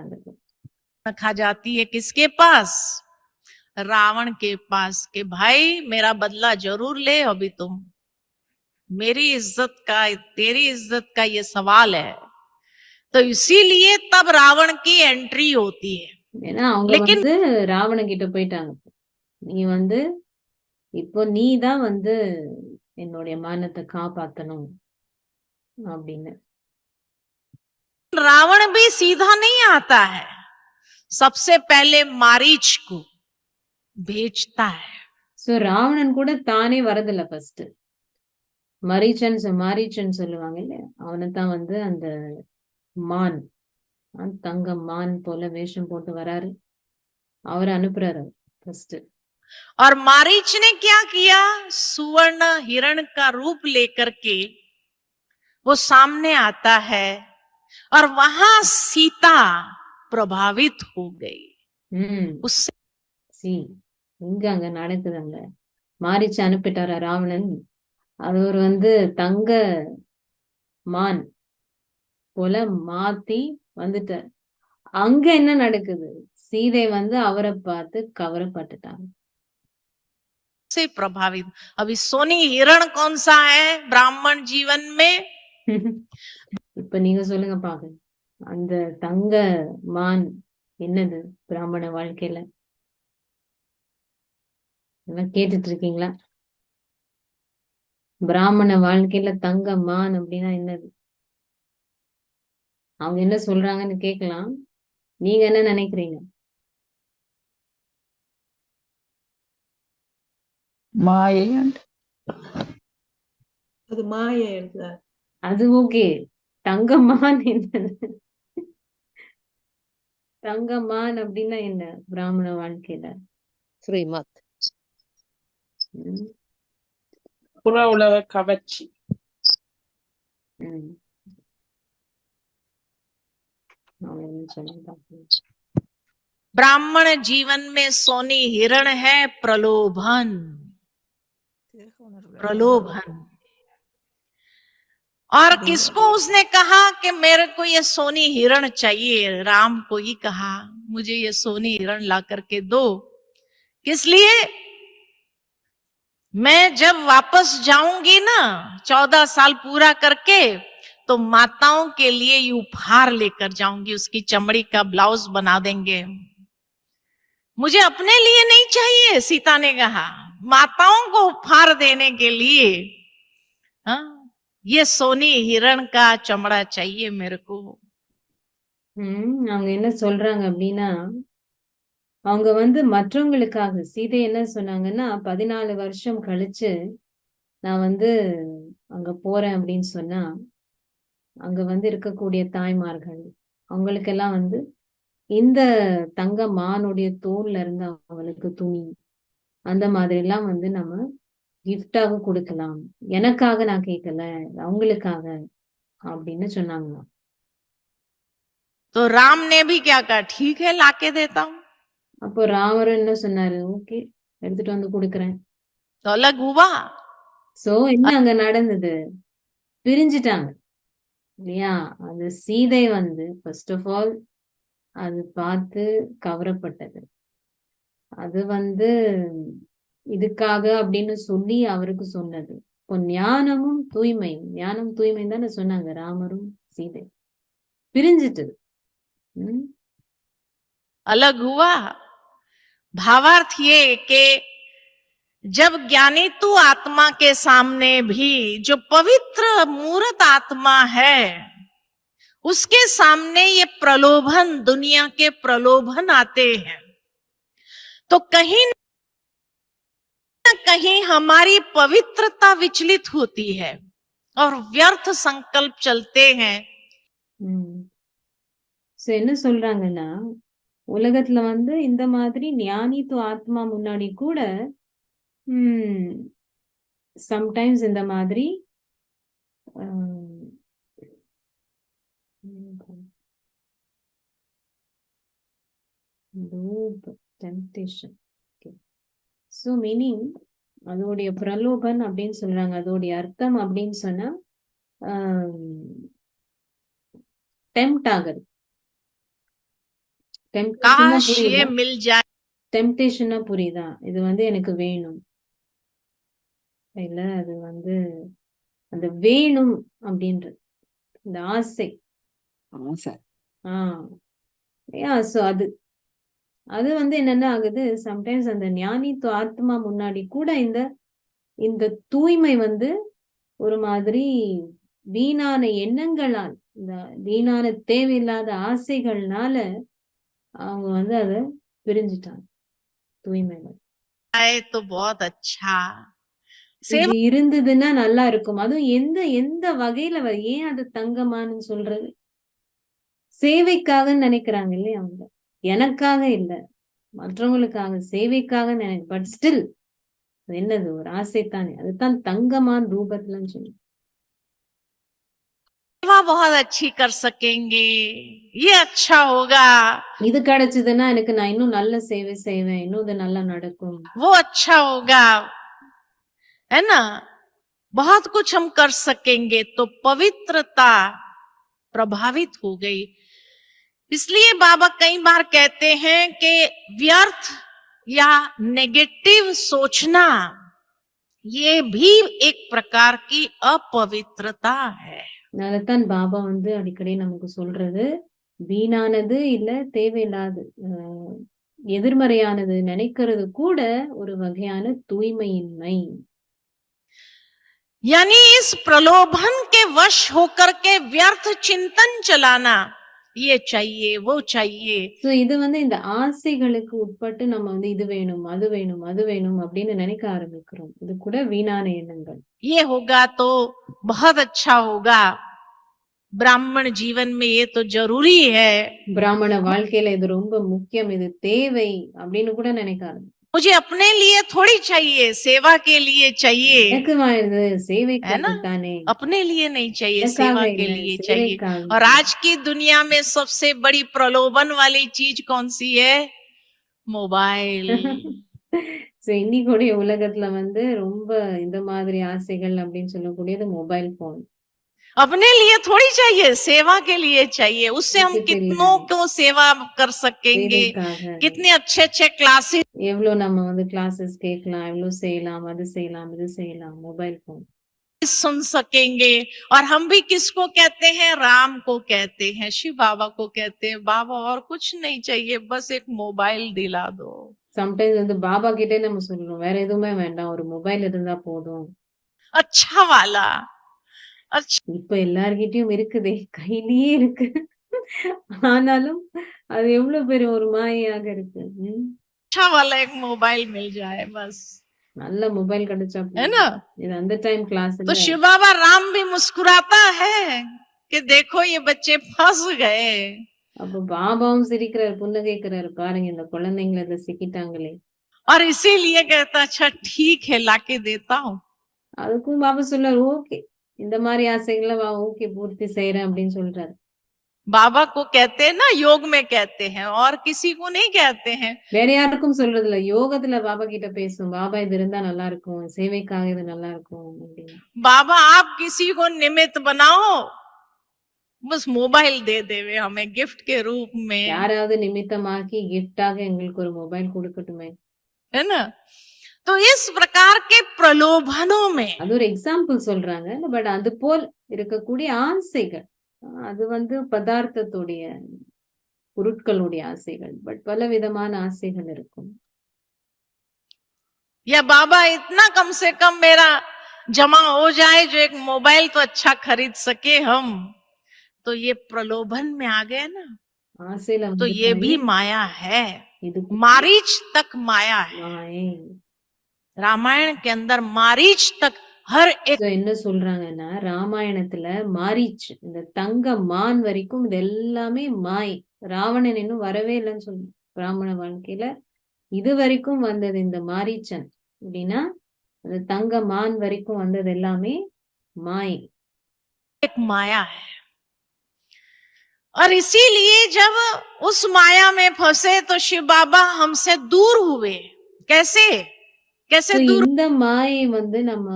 ஆகுது. खा जाती है किसके पास? रावण के पास, के भाई मेरा बदला जरूर ले, अभी तुम मेरी इज्जत का, तेरी इज्जत का ये सवाल है। तो इसीलिए तब रावण की एंट्री होती है। ஏன்னா அவங்க வந்து ராவண கிட்ட போயிட்டாங்க, நீ வந்து இப்போ நீ தான் வந்து என்னுடைய மானத்தை காப்பாத்தணும் அப்படின்னு. रावण भी सीधा नहीं आता है, सबसे पहले मारीच को भेजता है. சோ ராவணன் கூட தானே வரதில்ல, ஃபர்ஸ்ட் மாரீச்சன் சொல்லுவாங்க இல்லையா, அவனைத்தான் வந்து அந்த மான், தங்க மான் போல வேஷம் போட்டு வராரு, அவர் அனுப்புறாரு ஃபர்ஸ்ட். और मारीच ने क्या किया? सुवर्ण हिरण का रूप लेकर के वो सामने आता है और वहां सीता प्रभावित हो गई. उससे இங்க அங்க நடக்குதுங்க, மாரிச்சு அனுப்பிட்டாரா ராவணன், அது ஒரு வந்து தங்க மான் போல மாத்தி வந்துட்டார். அங்க என்ன நடக்குது? சீதை வந்து அவரை பார்த்து கவரப்பட்டுட்டாங்க. से प्रभावित. अभी सोनी हिरण कौन सा है ब्राह्मण जीवन में? இப்ப நீங்க சொல்லுங்க பாக்க, அந்த தங்க மான் என்னது பிராமண வாழ்க்கையில? கேட்டுட்டு இருக்கீங்களா? பிராமண வாழ்க்கையில தங்க மான் அப்படின்னா என்னது? அவங்க என்ன சொல்றாங்கன்னு கேட்கலாம், நீங்க என்ன நினைக்கிறீங்க? மாயை. அது மாயை. அது ஓகே, தங்கமான் என்னது? தங்கமான் அப்படின்னா என்ன பிராமண வாழ்க்கையில? ஸ்ரீமத். புற உலக கவர்ச்சி. சொல்லுங்க. ब्राह्मण जीवन में सोनी हिरण है प्रलोभन, प्रलोभन। और किसको उसने कहा कि मेरे को ये सोनी हिरण चाहिए? राम को ही कहा, मुझे ये सोनी हिरण ला करके दो। किस लिए? मैं जब वापस जाऊंगी ना 14 साल पूरा करके, तो माताओं के लिए ये उपहार लेकर जाऊंगी, उसकी चमड़ी का ब्लाउज बना देंगे। मुझे अपने लिए नहीं चाहिए, सीता ने कहा, माताओं को उपहार देने के लिए हाँ ये सोनी हिरण का चमड़ा चाहिए मेरे को। அவங்க என்ன சொல்றாங்க அப்படின்னா, அவங்க வந்து மற்றவங்களுக்காக சீதை என்ன சொன்னாங்கன்னா, 14 வருஷம் கழிச்சு நான் வந்து அங்க போறேன் அப்படின்னு சொன்னா, அங்க வந்து இருக்கக்கூடிய தாய்மார்கள் அவங்களுக்கெல்லாம் வந்து இந்த தங்க மானுடைய தோல்ல இருந்து அவங்களுக்கு துணி அந்த மாதிரி எல்லாம் வந்து நம்ம கிஃப்டாக கொடுக்கலாம். எனக்காக நான் கேட்கல, அவங்களுக்காக அப்படின்னு சொன்னாங்க. तो राम ने भी क्या कहा, ठीक है लाके देता हूं। அப்போ ராமரும் என்ன சொன்னாரு, ஓகே எடுத்துட்டு வந்து கொடுக்குறேன். तो अलग हुआ। சோ என்ன அங்க நடந்தது? பிரிஞ்சுட்டாங்க இல்லையா? அந்த சீதை வந்து ஃபர்ஸ்ட் ஆஃப் ஆல் அது பார்த்து கவரப்பட்டது. அது வந்து இதுக்காக அப்படின்னு சொல்லி அவருக்கு சொன்னது. இப்போ ஞானமும் தூய்மையும், ஞானம் தூய்மை தானே சொன்னாங்க ராமரும் சீதை. பிரிஞ்சிட்டது. अलग हुआ। भावार्थ ये कि जब ज्ञानी तू आत्मा के सामने भी जो पवित्र मूर्त आत्मा है, उसके सामने ये प्रलोभन, दुनिया के प्रलोभन आते हैं, तो कहीं न कहीं हमारी पवित्रता विचलित होती है और व्यर्थ संकल्प चलते हैं। சோ என்ன சொல்றாங்கன்னா, உலகத்துல வந்து இந்த மாதிரி ஞானித்து ஆத்மா முன்னாடி கூட சம்டைம்ஸ் இந்த மாதிரி டெம்ப்டேஷன். ஸோ மீனிங் அதோடைய பிரலோபன் அப்படின்னு சொல்றாங்க. அதோடைய அர்த்தம் அப்படின்னு சொன்னா டெம்ப்ட் ஆகுது. டெம்ப்டேஷனா புரியுதா? இது வந்து எனக்கு வேணும் இல்ல, அது வந்து அந்த வேணும் அப்படின்ற இந்த ஆசை. சோ அது வந்து என்னென்ன ஆகுது, சம்டைம்ஸ் அந்த ஞானித்து ஆத்மா முன்னாடி கூட இந்த தூய்மை வந்து ஒரு மாதிரி வீணான எண்ணங்களால், இந்த வீணான தேவையில்லாத ஆசைகள்னால அவங்க வந்து அத பிரிஞ்சுட்டாங்க. தூய்மை இது இருந்ததுன்னா நல்லா இருக்கும். அதுவும் எந்த வகையில ஏன் அது தங்கமானு சொல்றது? சேவைக்காக நினைக்கிறாங்க இல்லையா அவங்க, எனக்காக இல்ல, மற்றவங்களுக்காக, சேவைக்காக நினைக்க. பட் ஸ்டில் என்னது, ஒரு ஆசைத்தானே. அதுதான் தங்கமான ரூபத்துலன்னு சொல்லி बहुत अच्छी कर सकेंगे, ये अच्छा होगा, இது கிடைச்சதுன்னா எனக்கு நான் இன்னும் நல்ல சேவை செய்வேன், இன்னும் இது நல்லா நடக்கும், वो अच्छा होगा, है ना, बहुत कुछ हम कर सकेंगे। तो पवित्रता प्रभावित हो गई। इसलिए बाबा कई बार कहते हैं कि व्यर्थ या नेगेटिव सोचना ये भी एक प्रकार की अपवित्रता है। அதனாலதான் பாபா வந்து அடிக்கடி நமக்கு சொல்றது, வீணானது இல்ல தேவையில்லாது எதிர்மறையானது நினைக்கிறது கூட ஒரு வகையான தூய்மையின்மை. यानी इस प्रलोभन के वश होकर के व्यर्थ चिंतन चलाना, ये चाहिए वो चाहिए. சோ இது வந்து இந்த ஆசைகளுக்கு உட்பட்டு நம்ம வந்து இது வேணும் அது வேணும் அது வேணும் அப்படின்னு நினைக்க ஆரம்பிக்கிறோம். இது கூட வீணான எண்ணங்கள். ये होगा तो बहुत अच्छा होगा, ब्राह्मण जीवन में ये तो जरूरी है, பிராமண வாழ்க்கையில இது ரொம்ப முக்கியம், இது தேவை அப்படின்னு கூட நினைக்க ஆரம்பிக்கிறோம். मुझे अपने लिए थोड़ी चाहिए, सेवा के लिए चाहिए, எனக்கு சேவைக்காக தானே, अपने लिए नहीं चाहिए, सेवा के लिए चाहिए. और आज की दुनिया में सबसे बड़ी प्रलोभन वाली चीज कौन सी है? मोबाइल। சோ இன்னைக்குடைய உலகத்துல வந்து ரொம்ப இந்த மாதிரி ஆசைகள் அப்படின்னு சொல்லக்கூடியது மொபைல் போன். अपने लिए थोड़ी चाहिए, सेवा के लिए चाहिए। उससे हम இதுக்கு कितनों தெரியாது. को सेवा कर सकेंगे, சேவைக்காக कितने अच्छे अच्छे क्लासेस எவ்வளவு நம்ம வந்து கிளாसेस கேட்கலாம், எவ்வளவு செய்யலாம், அது செய்யலாம், இது செய்யலாம், மொபைல் போன். सुन सकेंगे। और हम भी किसको कहते हैं? राम को कहते हैं, शिव बाबा को कहते हैं। बाबा और कुछ नहीं चाहिए, बस एक मोबाइल दिला दो। சம்டைம்ஸ் வந்து பாபா கிட்டே நம்ம சொல்றோம், வேற எதுவுமே வேண்டாம், ஒரு மொபைல் இருந்தா போதும். अच्छा वाला, अच्छा இப்ப எல்லார்கிட்டயும் இருக்குதே, கையிலேயே இருக்கு. ஆனாலும் அது எவ்வளவு பெரிய ஒரு மாயையாக இருக்கு. वाला एक मोबाइल मिल जाए बस, நல்ல மொபைல் கிடைச்சா है போதும். ना? இது அந்த டைம் கிளாஸ் तो இல்ல. शिव बाबा राम भी मुस्कुराता है कि देखो ये बच्चे फंस गए। அப்ப பாபாவும் சிரிக்கிறாரு, புன்னகைக்கிறாரு, பாருங்க இந்த குழந்தைங்களை இதை சிக்கிட்டாங்களே. और इसीलिए कहता अच्छा ठीक है लाके देता हूँ। அதுக்கும் பாபா சொல்றாரு, ஓகே இந்த மாதிரி ஆசைகளை ஓகே பூர்த்தி செய்யறேன் அப்படின்னு சொல்றாரு. बाबा को कहते हैं ना, योग में कहते हैं, और किसी को नहीं कहते हैं। வேற யாருக்கும் சொல்றது இல்ல, யோகத்துல பாபா கிட்ட பேசும், பாபா இது இருந்தா நல்லா இருக்கும், சேவைக்காக இது நல்லா இருக்கும் அப்படின்னு. बाबा आप किसी को निमित्त बनाओ, बस मोबाइल दे देवे हमें गिफ्ट के रूप में, யாராவது நிமித்தமாக்கி கிஃப்டாக எங்களுக்கு ஒரு மொபைல் கொடுக்கட்டுமே. है ना? तो इस प्रकार के प्रलोभनों में அது ஒரு எக்ஸாம்பிள் சொல்றாங்க. பட் அது போல் இருக்கக்கூடிய ஆசைகள், அது வந்து பதார்த்தத்துடைய பொருட்களுடைய ஆசைகள். பட் பல விதமான ஆசைகள் இருக்கும். या बाबा इतना कम से कम मेरा जमा हो जाए जो एक मोबाइल तो अच्छा खरीद सके हम, तो ये प्रलोभन में आ गए ना। ஆசையில तो ये வந்துட்டாலே भी माया है, இது मारीच तक माया है। மாயை. रामायण के अंदर मारीच तक हर एक So என்ன சொல்றாங்கன்னா, ராமாயணத்துல மாரீச் இந்த தங்க மான் வரைக்கும் இது எல்லாமே மாய். ராவணன் இன்னும் வரவே இல்லைன்னு சொல்லுங்க. பிராமண வாழ்க்கையில இது வரைக்கும் வந்தது இந்த மாரீச்சன் அப்படின்னா, அந்த தங்க மான் வரைக்கும் வந்தது எல்லாமே மாய். एक माया है। और इसीलिए जब उस माया में फंसे तो शिव बाबा हमसे दूर हुए। कैसे कैसे So दूर இந்த மாயை வந்து நம்ம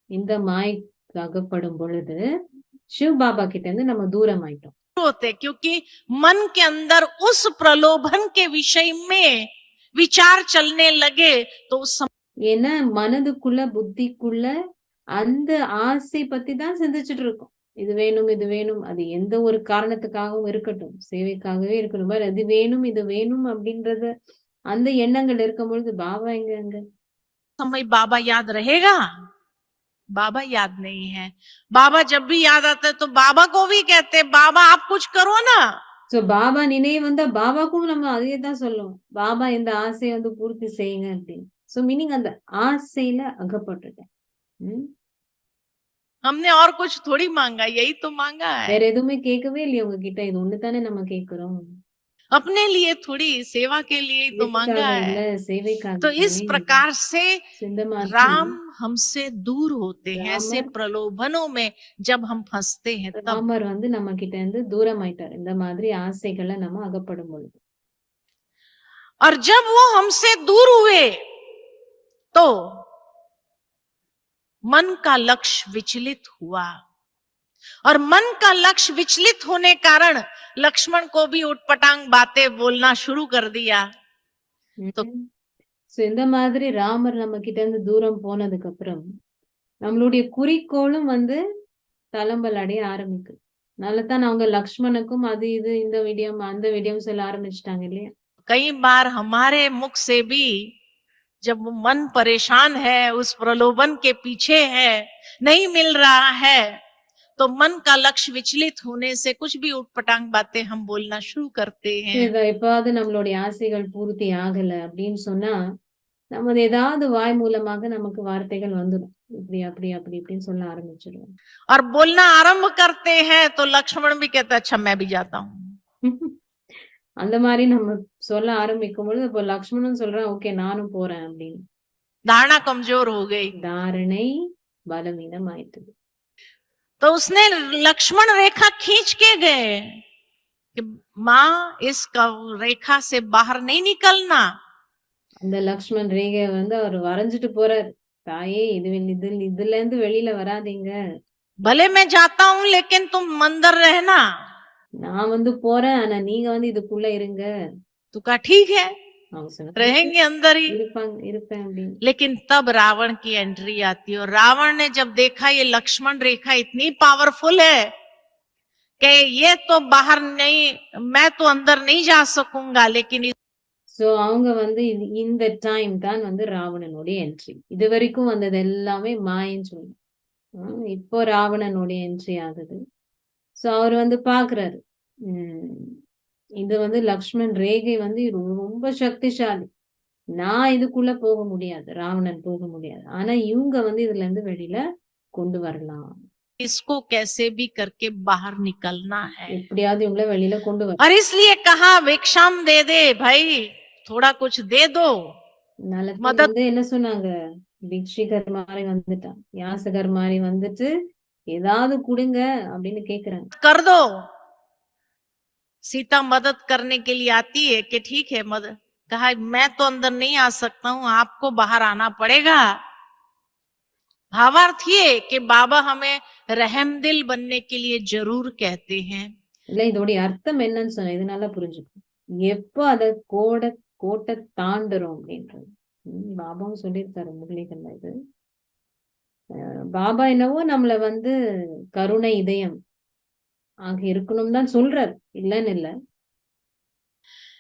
இந்த மாய்க்கு அகப்படும் பொழுது சிவ பாபா கிட்ட இருந்து நம்ம தூரம் ஆயிட்டோம். होते? क्योंकि मन के अंदर उस प्रलोभन के विषय में विचार चलने लगे तो उस ஏன்னா மனதுக்குள்ள புத்திக்குள்ள அந்த ஆசை பத்தி தான் சிந்திச்சுட்டு இருக்கோம். இது வேணும், இது வேணும், அது எந்த ஒரு காரணத்துக்காகவும் இருக்கட்டும், சேவைக்காகவே இருக்கட்டும், அது வேணும், இது வேணும் அப்படின்றது அந்த எண்ணங்கள் இருக்கும் பொழுது பாபா எங்க समय बाबा याद रहेगा? बाबा याद नहीं है। बाबा जब भी याद आता है तो बाबा को भी कहते बाबा आप कुछ करो ना। சோ பாபா நினைவு வந்தா பாபாக்கும் நம்ம அதே தான் சொல்லுவோம், பாபா இந்த ஆசையை வந்து பூர்த்தி செய்யுங்க அப்படின்னு. சோ மீனிங் அந்த ஆசையில அகப்பட்டுட்டேன். हमने और कुछ थोड़ी मांगा, यही तो मांगा है। வேற எதுவுமே கேட்கவே இல்லையே உங்ககிட்ட, இது ஒண்ணுதானே நம்ம கேட்கிறோம். अपने लिए थोड़ी, सेवा के लिए ही तो मांगा है। சேவைக்காக तो इस प्रकार से राम हमसे दूर होते हैं, ऐसे प्रलोभनों में जब हम फंसते हैं तब। ராமர் வந்து நம்ம கிட்ட இருந்து தூரம் ஆயிட்டார் இந்த மாதிரி ஆசைகளை நம்ம அகப்படும் பொழுது. और जब वो हमसे दूर हुए तो मन का लक्ष्य विचलित हुआ, और मन का लक्ष्य विचलित होने कारण लक्ष्मण को भी उटपटांग बातें बोलना शुरू कर दिया। तो இந்த மாதிரி ராமர் நம்ம கிட்ட இருந்து தூரம் போனதுக்கு அப்புறம் நம்மளுடைய குறிக்கோளும் வந்து தளம்பல் அடைய ஆரம்பிக்குது. அதனாலதான் அவங்க லக்ஷ்மணுக்கும் அது இது இந்த விடியம் அந்த விடியம் சொல்ல ஆரம்பிச்சிட்டாங்க இல்லையா. कई बार हमारे मुख से भी जब वो मन परेशान है, उस प्रलोभन के पीछे है, नहीं मिल रहा है, तो मन का लक्ष्य विचलित होने से कुछ भी उटपटांग बातें हम बोलना शुरू करते हैं। எப்பாவது நம்மளுடைய ஆசைகள் பூர்த்தி ஆகல அப்படின்னு சொன்னா நமது ஏதாவது வாய் மூலமாக நமக்கு வார்த்தைகள் வந்துடும், இப்படி அப்படி அப்படி இப்படின்னு சொல்ல ஆரம்பிச்சிடுவோம். और बोलना आरंभ करते हैं तो लक्ष्मण भी कहता अच्छा मैं भी जाता हूँ। அந்த மாதிரி நம்ம சொல்ல ஆரம்பிக்கும் பொழுது இப்போ லக்ஷ்மணன் சொல்றான் ஓகே நானும் போறேன் அப்படின்னு. धारणा कमजोर हो गई, தாரணை பலவீனம் ஆயிட்டது. तो उसने लक्ष्मण रेखा खींच के गए। कि माँ इस रेखा से बाहर नहीं निकलना। அந்த லக்ஷ்மண் ரேகையை வந்து அவர் வரைஞ்சிட்டு போறாரு. தாயே இதுல இருந்து வெளியில வராதீங்க. भले मैं जाता हूं लेकिन तुम अंदर रहना। நான் வந்து போறேன், ஆனா நீங்க வந்து இதுக்குள்ள இருங்க. तो कहा ठीक है, அவங்க சொன்னாங்க, रहेंगे अंदर ही। இருப்பேன் அப்படின்னு. लेकिन तब रावण की एंट्री आती है और रावण ने जब देखा ये लक्ष्मण रेखा इतनी पावरफुल है कि ये तो बाहर नहीं, मैं तो अंदर नहीं जा सकूंगा, लेकिन சோ அவங்க வந்து இந்த டைம் தான் வந்து ராவணனுடைய என்ட்ரி. இது வரைக்கும் வந்தது எல்லாமே மாயன்னு சொல்லணும். இப்போ ராவணனுடைய என்ட்ரி ஆகுது. சோ அவர் வந்து பாக்குறாரு, இது வந்து லக்ஷ்மண் ரேகை வந்து ரொம்ப சக்திசாலி. நான் இதுக்குள்ள போக முடியாது, ராவணன் போக முடியாது. ஆனா இவங்க வந்து இதுல இருந்து வெளியில கொண்டு வரலாம். इसको कैसे भी करके बाहर निकलना है। எப்படியாவது இவங்கள வெளியில கொண்டு வரலாம். और इसलिए कहा भिक्षाम दे दे भाई, थोड़ा कुछ दे दो। மதத் வந்து என்ன சொன்னாங்க, பிக்ஷிகர் மாதிரி வந்துட்டான், யாசகர் மாதிரி வந்துட்டு ஏதாவது கொடுங்க அப்படின்னு கேக்குறாங்க. कर दो। सीता मदद करने के लिए आती है कि ठीक है मदद, कहा मैं तो अंदर नहीं आ सकता हूं, आपको बाहर आना पड़ेगा। भावार्थ ये कि बाबा हमें रहमदिल बनने के लिए जरूर कहते हैं। இல்ல இதோடைய அர்த்தம் என்னன்னு சொன்ன இதனால புரிஞ்சுக்கும். எப்போ அத கோட்டை தாண்டுறோம் அப்படின்றது பாபாவும் சொல்லியிருக்காரு முரளிகள்ல. இது பாபா என்னவோ நம்மள வந்து கருணை இதயம் ஆக இருக்கணும் தான் சொல்றாரு, இல்லன்னு இல்ல.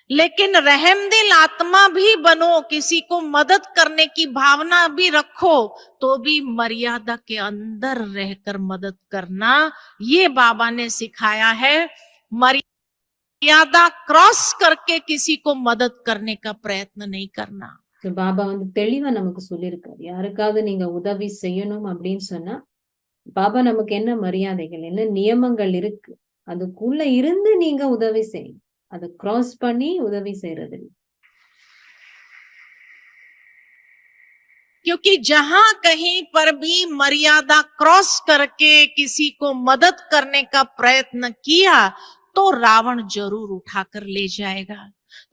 लेकिन रहमदिल आत्मा भी बनो, किसी को मदद करने की भावना भी रखो, तो भी मर्यादा के अंदर रहकर मदद करना, ये बाबा ने सिखाया है। मर्यादा क्रॉस करके किसी को मदद करने का प्रयत्न नहीं करना। பாபா வந்து தெளிவா நமக்கு சொல்லியிருக்காரு, யாருக்காவது நீங்க உதவி செய்யணும் அப்படின்னு சொன்னா பாபா நமக்கு என்ன மரியாதைகள் என்ன நியமங்கள் இருக்கு, அதுக்குள்ள இருந்து நீங்க உதவி செய்யும், அதை கிராஸ் பண்ணி உதவி செய்யறது. क्योंकि जहां कहीं पर भी मर्यादा क्रॉस करके किसी को मदद करने का प्रयत्न किया तो रावण जरूर उठाकर ले जाएगा।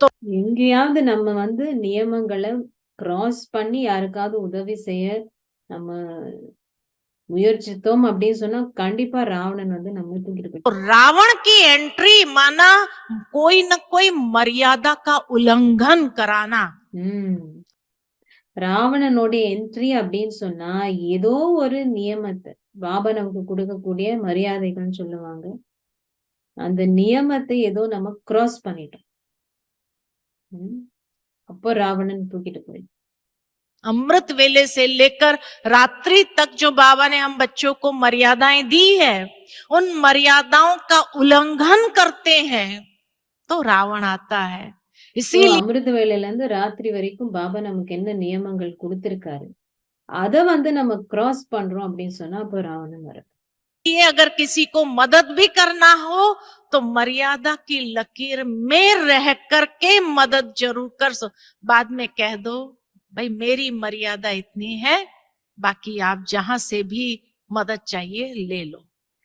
तो எங்கேயாவது நம்ம வந்து நியமங்களை கிராஸ் பண்ணி யாருக்காவது உதவி செய்ய நம்ம முயற்சித்தோம் அப்படின்னு சொன்னா கண்டிப்பா ராவணன் வந்து நம்ம தூக்கிட்டு போயிட்டு. रावण की एंट्री माना कोई न कोई मर्यादा का उल्लंघन कराना। ராவணனுடைய என்ட்ரி அப்படின்னு சொன்னா ஏதோ ஒரு நியமத்தை பாபா நமக்கு கொடுக்கக்கூடிய மரியாதைகள்னு சொல்லுவாங்க, அந்த நியமத்தை ஏதோ நம்ம கிராஸ் பண்ணிட்டோம், அப்போ ராவணன் தூக்கிட்டு போயிடும். अमृत वेले से लेकर रात्रि तक जो बाबा ने हम बच्चों को मर्यादाएं दी है, उन मर्यादाओं का उल्लंघन करते हैं तो रावण आता है। इसीलिए அமிர்த வேலையில இருந்து ராத்திரி வரைக்கும் பாபா நமக்கு என்ன நியமங்கள் கொடுத்திருக்காரு அத வந்து நம்ம கிராஸ் பண்றோம் அப்படின்னு சொன்னா அப்போ ராவணன் வரும். ये अगर किसी को मदद भी करना हो तो मर्यादा की लकीर में रह करके मदद जरूर कर सो। बाद में कह दो भाई मेरी मर्यादा इतनी है, बाकी आप जहां से भी मदद चाहिए ले लो।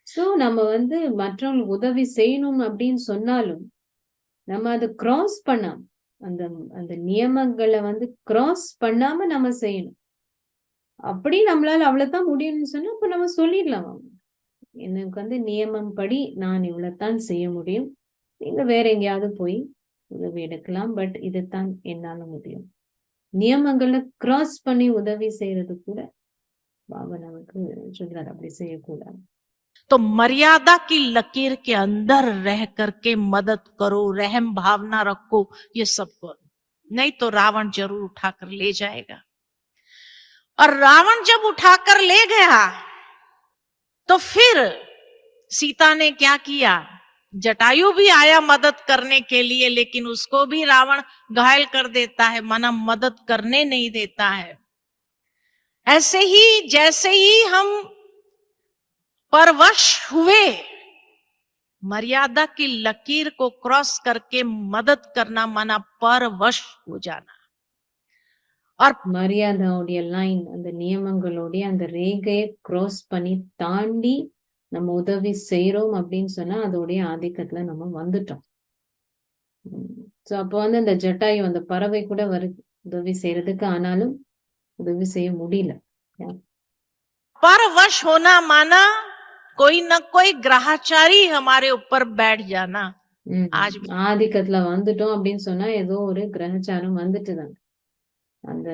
சோ நம்ம வந்து மற்றவங்களுக்கு உதவி செய்யணும் அப்படின்னு சொன்னாலும் நம்ம அதை கிராஸ் பண்ணாம அந்த அந்த நியமங்களை வந்து கிராஸ் பண்ணாம நம்ம செய்யணும். அப்படி நம்மளால அவ்வளவுதான் முடியும்னு சொன்னா அப்ப நம்ம சொல்லிடலாம், எனக்கு வந்து நியமம் படி நான் இவ்வளவுதான் செய்ய முடியும், நீங்க வேற எங்கேயாவது போய் உதவி எடுக்கலாம், பட் இதுதான் என்னால முடியும். நியமங்களை கிராஸ் பண்ணி உதவி செய்யறது கூட பாபா நமக்கு சொல்றாரு, அப்படி செய்யக்கூடாது. तो मर्यादा की लकीर के अंदर रह करके मदद करो, रहम भावना रखो, ये सब करो, नहीं तो रावण जरूर उठाकर ले जाएगा। और रावण जब उठाकर ले गया तो फिर सीता ने क्या किया, जटायु भी आया मदद करने के लिए, लेकिन उसको भी रावण घायल कर देता है, माना मदद करने नहीं देता है। ऐसे ही जैसे ही हम परवश हुए, मर्यादा की लकीर को क्रॉस करके मदद करना माना परवश हो जाना। और மரியாதையோடைய லைன் அந்த நியமங்களுடைய அந்த ரேகையை கிராஸ் பண்ணி தாண்டி நம்ம உதவி செய்யறோம் அப்படின்னு சொன்னா அதோடைய ஆதிக்கத்துல நம்ம வந்துட்டோம். சோ அப்போ வந்து இந்த ஜட்டாயு அந்த பறவை கூட வருது உதவி செய்யறதுக்கு, ஆனாலும் உதவி செய்ய முடியல. परवश होना माना कोई न कोई ग्रहाचारी हमारे ऊपर बैठ जाना। आज ஆதிக்கத்துல வந்துட்டோம் அப்படின்னு சொன்னா ஏதோ ஒரு கிரகச்சாரம் வந்துட்டுதாங்க. அந்த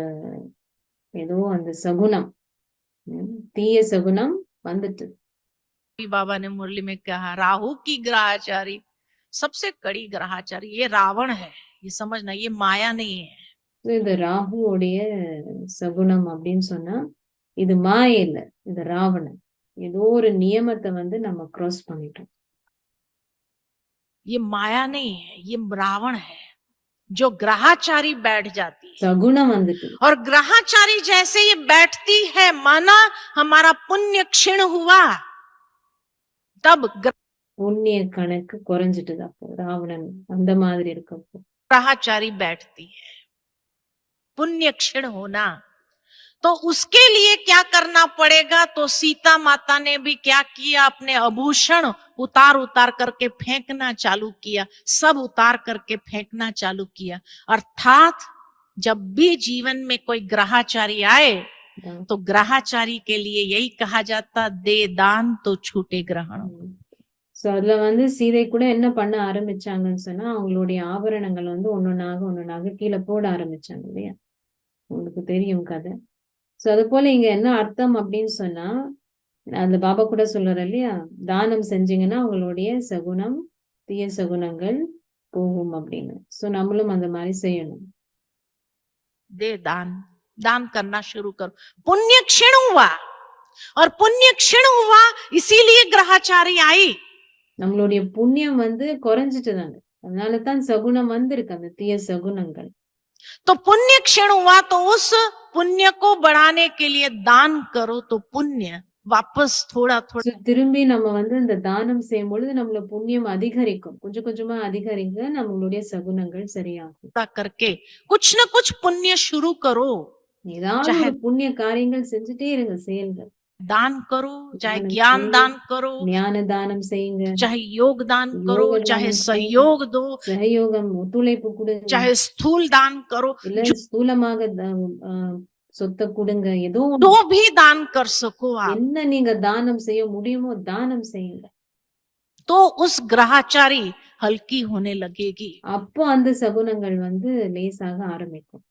ஏதோ அந்த சகுனம், தீய சகுனம் வந்துட்டு. बाबा ने मुरली में कहा राहु की ग्रहाचारी सबसे कड़ी ग्रहाचारी ये रावण है, ये समझना, ये माया नहीं है। இந்த ராகுவோடைய சகுனம் அப்படின்னு சொன்னா இது மாயை இல்ல, இது ராவணன். ஏதோ ஒரு நியமத்தை வந்து நம்ம கிராஸ் பண்ணிட்டோம். ये माया नहीं है, ये रावण है जो ग्रहाचारी बैठ जाती है। சகுனம் வந்துட்டு और ग्रहाचारी जैसे ये बैठती है माना हमारा पुण्य क्षीण हुआ, तब புண்ணிய கணக்கு குறைஞ்சிட்டுது. அப்போ ராவணன் அந்த மாதிரி இருக்கப்போ ग्रहाचारी बैठती है, पुण्य क्षीण होना। तो उसके लिए क्या करना पड़ेगा? तो सीता माता ने भी क्या किया, अपने आभूषण उतार उतार करके फेंकना चालू किया, सब उतार करके फेंकना चालू किया। अर्थात जब भी जीवन में कोई ग्रहाचारी आए तो ग्रहाचारी के लिए यही कहा जाता, दे दान तो छूटे ग्रहण। சோ அதுல வந்து சீதை கூட என்ன பண்ண ஆரம்பிச்சாங்கன்னு சொன்னா அவங்களுடைய ஆபரணங்கள் வந்து ஒன்னொன்னாக கீழே போட ஆரம்பிச்சாங்க இல்லையா? உங்களுக்கு தெரியும் கதை. சோ அது போல இங்க என்ன அர்த்தம் அப்படின்னு சொன்னா அந்த பாபா கூட சொல்றாரு இல்லையா, தானம் செஞ்சீங்கன்னா உங்களுடைய சகுனம், தீய சகுனங்கள் போகும் அப்படின்னு. சோ நம்மளும் அந்த மாதிரி செய்யணும். दे दान, दान करना शुरू करो। पुण्य क्षीण हुआ, और पुण्य क्षीण हुआ इसीलिए ग्रहाचारी आई। நம்மளுடைய புண்ணியம் வந்து குறைஞ்சிட்டுதாங்க, அதனாலதான் சகுனம் வந்திருக்கு, அந்த தீய சகுனங்கள். तो पुण्य क्षीण हुआ तो उस पुण्य को बढ़ाने के लिए दान करो, तो पुण्य वापस थोड़ा थोड़ा திரும்பி நம்ம வந்து இந்த தானம் செய்யும் பொழுது நம்மள புண்ணியம் அதிகரிக்கும், கொஞ்சம் கொஞ்சமா அதிகரிக்க நம்மளுடைய சகுனங்கள் சரியாகும். करके कुछ न कुछ पुण्य शुरू करो। ஏதாவது ஒரு புண்ணிய காரியங்கள் செஞ்சுட்டே இருங்க, செயல்கள். दान करो, चाहे ज्ञान दान करो, ஞான தானம் செய்யுங்க, चाहे योग दान करो, चाहे सहयोग दो, சகயோகம் ஒத்துழைப்பு கொடுங்க, चाहे स्थूल दान करो, இல்ல ஸ்தூலமாக சொத்தை கொடுங்க, ஏதோ जो भी दान कर सको आप, என்ன நீங்க தானம் செய்ய முடியுமோ தானம் செய்யுங்க. तो उस ग्रहाचारी हल्की होने लगेगी। அப்போ அந்த சகுனங்கள் வந்து லேசாக ஆரம்பிக்கும்.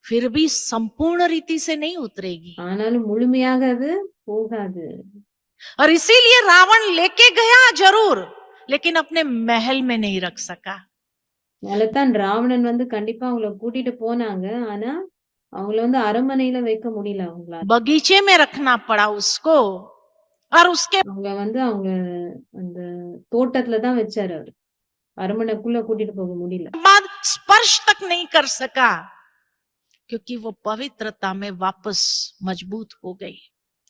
फिर भी संपूर्ण रीति से नहीं उतरेगी, ஆனாலும் முழுமையாக அது போகாது. और इसीलिए रावण लेके गया जरूर, लेकिन अपने महल में नहीं रख सका। அதனாலதான் ராவணன் வந்து கண்டிப்பா அவங்கள கூட்டிட்டு போனாங்க, ஆனா அவங்கள வந்து அரண்மனையில வைக்க முடியல அவங்களால. बगीचे में रखना पड़ा उसको, और उसके அவங்க வந்து அவங்க அந்த தோட்டத்துலதான் வச்சாரு அவரு, அரண்மனைக்குள்ள கூட்டிட்டு போக முடியல. बाद स्पर्श तक नहीं कर सका, क्योंकि वो पवित्रता में वापस मजबूत हो गई।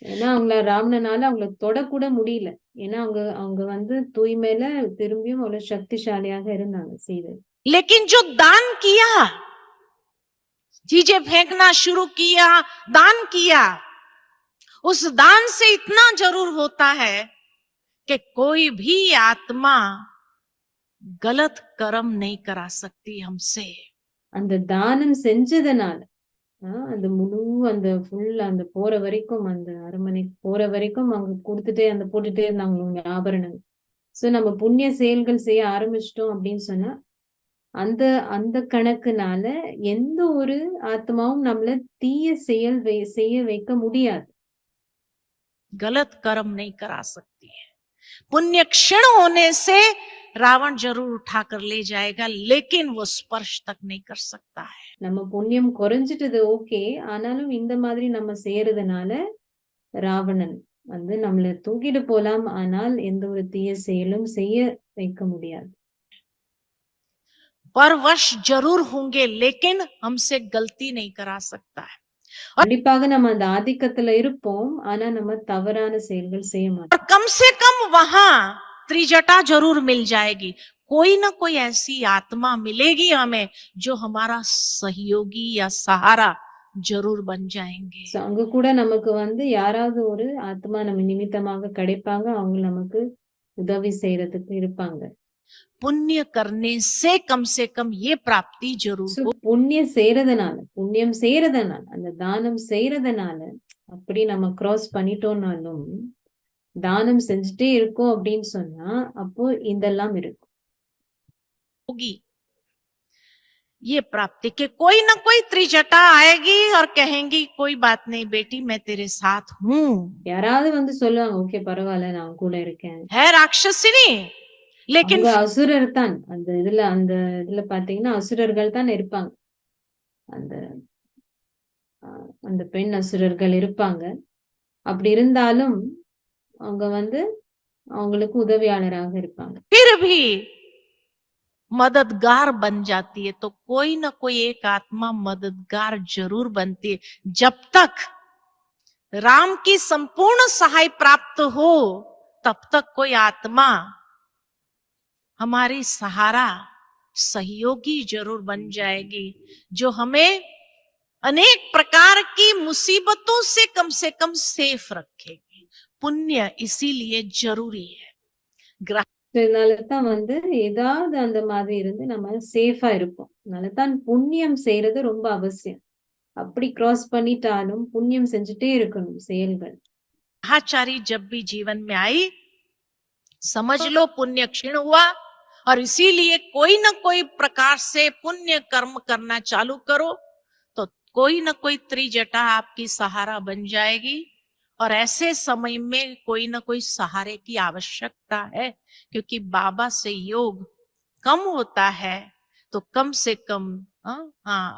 ஏன்னா அவங்கள ராவணனால அவங்கள தொடக்கூட முடியல, ஏன்னா அவங்க வந்து தூய்மையில திரும்பியும் அவ்வளவு சக்திசாலியாக இருந்தாங்க சீதை. लेकिन जो दान किया, चीजें फेंकना शुरू किया, दान किया, उस दान से इतना जरूर होता है कि कोई भी आत्मा गलत कर्म नहीं करा सकती हमसे। அந்த தானம் செஞ்சதுனால அந்த முழு அந்த ஃபுல் அந்த போற வரைக்கும், அந்த அரண்மனைக்கு போற வரைக்கும் அவங்க கொடுத்துட்டே அந்த போட்டுட்டே இருந்தாங்க ஆபரணங்கள். சோ நம்ம புண்ணிய செயல்கள் செய்ய ஆரம்பிச்சிட்டோம் அப்படின்னு சொன்னா அந்த அந்த கணக்குனால எந்த ஒரு ஆத்மாவும் நம்மள தீய செயல் செய்ய வைக்க முடியாது. गलत कर्म नहीं करा सकती है। पुण्य क्षीण होने से रावण जरूर उठाकर ले जाएगा, लेकिन वो स्पर्श तक नहीं कर सकता है। நம்ம புண்ணியம் குறைஞ்சிட்டது ஓகே, ஆனாலும் இந்த மாதிரி நம்ம செய்யறதுனால ராவணன் வந்து நம்மள தூக்கிட்டு போலாம், ஆனால் எந்த ஒரு தீய செயலும் செய்ய வைக்க முடியாது. परवश जरूर होंगे, लेकिन हमसे गलती नहीं करा सकता है। கண்டிப்பாக நம்ம அந்த ஆதிக்கத்துல இருப்போம், ஆனா நம்ம தவறான செயல்கள் செய்ய மாட்டோம். और कम से कम वहां त्रिजटा जरूर मिल जाएगी, कोई ना कोई ऐसी आत्मा मिलेगी हमें जो हमारा सहयोगी या सहारा जरूर बन जाएंगे। So, அங்க கூட நமக்கு வந்து யாராவது ஒரு ஆத்மா நம்ம நிமித்தமாக கிடைப்பாங்க, அவங்க நமக்கு உதவி செய்யறதுக்கு இருப்பாங்க. पुण्य करने से कम ये प्राप्ति जरूर So, हो। புண்ணியம் செய்யறதுனால அந்த தானம் செய்யறதுனால அப்படி நம்ம கிராஸ் பண்ணிட்டோம்னாலும் தானம் செஞ்சுட்டே இருக்கோம் அப்படின்னு சொன்னா அப்போ இதெல்லாம் இருக்கும். होगी ये प्राप्ति के कोई ना कोई त्रिजटा आएगी और कहेंगी कोई बात नहीं बेटी मैं तेरे साथ हूं। யாராவது வந்து சொல்லுவாங்க, ஓகே பரவாயில்ல நான் கூட இருக்கேன். है राक्षसिनी, लेकिन அவங்க அசுரர் தான். அந்த இதுல பாத்தீங்கன்னா அசுரர்கள் தான் இருப்பாங்க. அந்த பெண் அசுரர்கள் இருப்பாங்க. அப்படி இருந்தாலும் அவங்க வந்து அவங்களுக்கு உதவியாளராக இருப்பாங்க. फिर भी मददगार बन जाती है। तो कोई ना कोई एक आत्मा मददगार जरूर बनती है। जब तक राम की संपूर्ण सहाय प्राप्त हो तब तक कोई आत्मा हमारी सहारा सहयोगी जरूर बन जाएगी, जो हमें अनेक प्रकार की मुसीबतों से कम सेफ रखेगी। पुण्य इसीलिए जरूरी है। இதனாலதான் வந்து ஏதாவது அந்த மாதிரி இருந்து நம்ம சேஃபா இருப்போம். அதனாலதான் புண்ணியம் செய்யறது ரொம்ப அவசியம். அப்படி கிராஸ் பண்ணிட்டாலும் புண்ணியம் செஞ்சுட்டே இருக்கணும் செயல்கள். ग्रहाचारी जब भी जीवन में आई समझ लो पुण्य क्षीण हुआ, और इसीलिए कोई ना कोई प्रकार से पुण्य कर्म करना चालू करो तो कोई ना कोई त्रिजटा आपकी सहारा बन जाएगी। और ऐसे समय में कोई ना कोई सहारे की आवश्यकता है, क्योंकि बाबा से योग कम होता है तो कम से कम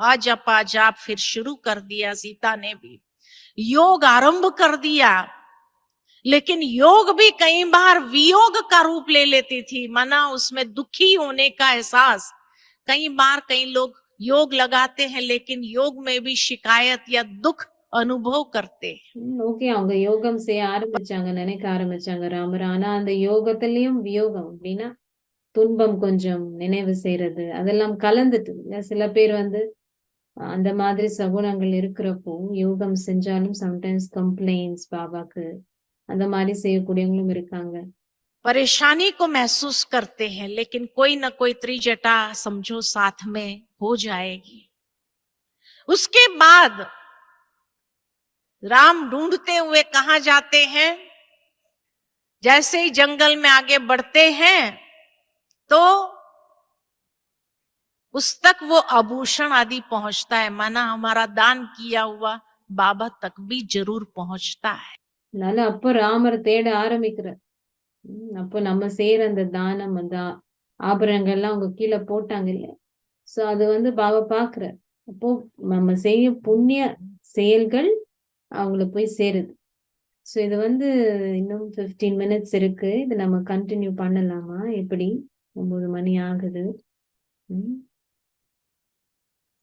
आज आप फिर शुरू कर दिया। सीता ने भी योग आरंभ कर दिया, लेकिन योग भी कई बार वियोग का रूप ले लेती थी, माना उसमें दुखी होने का एहसास। कई बार कई लोग योग लगाते हैं लेकिन योग में भी शिकायत या दुख அனுபவ करते। ஓகே, அவங்க யோகம் செய்ய ஆரம்பிச்சாங்க, நினைக்க ஆரம்பிச்சாங்க ராமர். ஆனா அந்த யோகத்திலயும் வியோகம் அப்படின்னா துன்பம் கொஞ்சம் நினைவு செய்யறது அதெல்லாம் கலந்துட்டு. சில பேர் வந்து அந்த மாதிரி சகுனங்கள் இருக்கிறப்போ யோகம் செஞ்சாலும் சம்டைம்ஸ் கம்ப்ளைண்ட்ஸ் பாபாக்கு அந்த மாதிரி செய்யக்கூடியவங்களும் இருக்காங்க. परेशानी को महसूस करते हैं, लेकिन कोई ना कोई त्रिजटा समझो साथ में हो जाएगी। उसके बाद राम ढूंढते हुए कहां जाते हैं? जैसे ही जंगल में आगे बढ़ते हैं तो उस तक वो आभूषण आदि पहुंचता है, माना हमारा दान किया हुआ बाबा तक भी जरूर पहुंचता है। அதனால அப்போ ராமர் தேட ஆரம்பிக்கிறார். அப்போ நம்ம செய்யற அந்த தானம் அந்த ஆபரணங்கள்லாம் அவங்க கீழே போட்டாங்க இல்ல, சோ அது வந்து பாபா பாக்குறார். அப்போ நம்ம செய்ய புண்ணிய செயல்கள் அவங்கள போய் சேருது. ஸோ இது வந்து இன்னும் 15 minutes இருக்கு. இது நம்ம கண்டினியூ பண்ணலாமா? எப்படி? 9 மணி ஆகுது.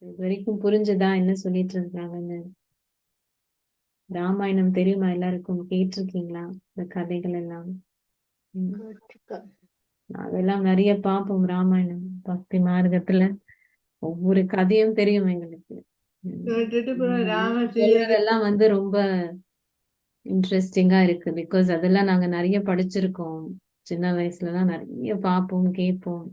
இது வரைக்கும் புரிஞ்சுதா என்ன சொல்லிட்டு இருக்காங்கன்னு? ராமாயணம் தெரியுமா எல்லாருக்கும்? கேட்டிருக்கீங்களா இந்த கதைகள் எல்லாம்? அதெல்லாம் நிறைய பார்ப்போம். ராமாயணம் பக்தி மார்க்கத்துல ஒவ்வொரு கதையும் தெரியும் எங்களுக்கு. இதெல்லாம் வந்து ரொம்ப இன்ட்ரெஸ்டிங்கா இருக்கு. பிகாஸ் அதெல்லாம் நாங்க நிறைய படிச்சிருக்கோம். சின்ன வயசுலலாம் நிறைய பார்ப்போம் கேட்போம்.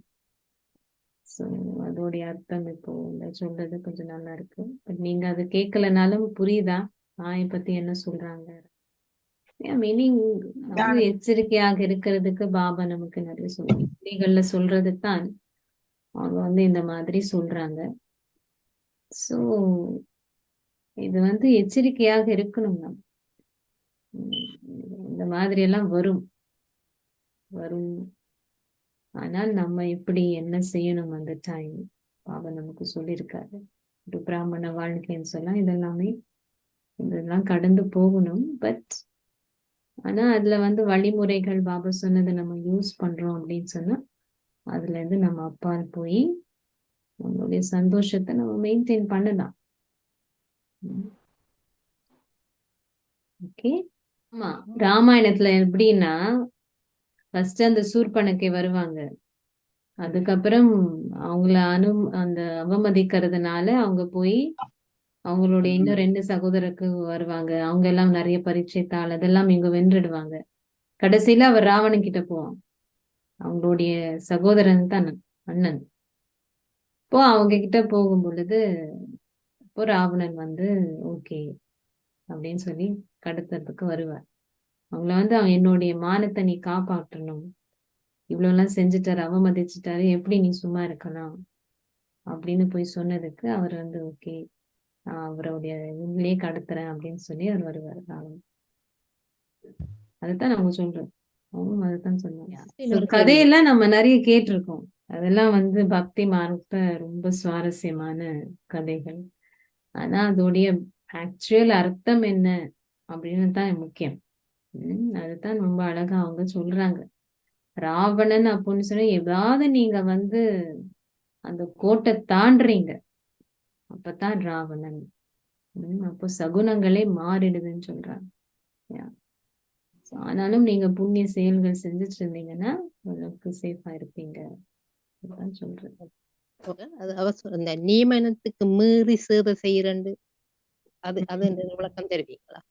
ஸோ அதோடைய அர்த்தம் இப்போ சொல்றது கொஞ்சம் நல்லா இருக்கு. பட் நீங்க அது கேட்கலனாலும் புரியுதா நாயை பத்தி என்ன சொல்றாங்க? மீனிங் எச்சரிக்கையாக இருக்கிறதுக்கு பாபா நமக்கு நிறைய சொல்லிகள்ல சொல்றது தான் அவங்க வந்து இந்த மாதிரி சொல்றாங்க. ஸோ இது வந்து எச்சரிக்கையாக இருக்கணும். நம்ம இந்த மாதிரி எல்லாம் வரும். ஆனால் நம்ம எப்படி என்ன செய்யணும் அந்த டைம் பாபா நமக்கு சொல்லியிருக்காரு. ஒரு பிராமண வாழ்க்கைன்னு சொன்னா இதெல்லாம் கடந்து போகணும். பட் ஆனா அதுல வந்து வழிமுறைகள் பாபா சொன்னதை நம்ம யூஸ் பண்றோம் அப்படின்னு சொன்னா அதுல இருந்து நம்ம அப்பால் போய் நம்மளுடைய சந்தோஷத்தை நம்ம மெயின்டைன் பண்ணலாம். ஓகே. ஆமா, ராமாயணத்துல எப்படின்னா ஃபர்ஸ்ட் அந்த சூர்பனக்கை வருவாங்க. அதுக்கப்புறம் அவங்கள அந்த அவமதிக்கிறதுனால அவங்க போய் அவங்களுடைய இன்னும் 2 சகோதரருக்கு வருவாங்க. அவங்க எல்லாம் நிறைய பரீட்சை தாள் அதெல்லாம் இவங்க வென்றுடுவாங்க. கடைசியில அவர் ராவணன் கிட்ட போவான். அவங்களுடைய சகோதரன் தான் அண்ணன். இப்போ அவங்க கிட்ட போகும் பொழுது இப்போ ராவணன் வந்து ஓகே அப்படின்னு சொல்லி கடத்துறதுக்கு வருவார். அவங்கள வந்து அவன் என்னுடைய மானத்தை நீ காப்பாற்றணும், இவ்வளவு எல்லாம் செஞ்சுட்டாரு, அவமதிச்சுட்டாரு, எப்படி நீ சும்மா இருக்கலாம் அப்படின்னு போய் சொன்னதுக்கு அவர் வந்து ஓகே அவருடைய இதுலயே கடத்துறேன் அப்படின்னு சொல்லி அவர் வருவார் ராவணன். அதுதான் நம்ம சொல்றோம். அவங்க அதுதான் சொன்னாங்க. இன்னொரு கேள்வி. கதையெல்லாம் நம்ம நிறைய கேட்டிருக்கோம். அதெல்லாம் வந்து பக்தி மார்க்கத்தை ரொம்ப சுவாரஸ்யமான கதைகள். ஆனா அதோடைய ஆக்சுவல் அர்த்தம் என்ன அப்படின்னு தான் முக்கியம். அதுதான் ரொம்ப அழகா அவங்க சொல்றாங்க. ராவணன் அப்படின்னு சொன்னா ஏதாவது நீங்க வந்து அந்த கோட்டை தாண்டுறீங்க, அப்பதான் ராவணன். அப்போ சகுனங்களே மாறிடுதுன்னு சொல்றாங்க. ஆனாலும் நீங்க புண்ணிய செயல்கள் செஞ்சுட்டு இருந்தீங்கன்னா உங்களுக்கு சேஃபா இருப்பீங்க சொல்றேன். அது இந்த நியமனத்துக்கு மீறி சேவை செய்யறண்டு அது விளக்கம் தெரிவிங்களா?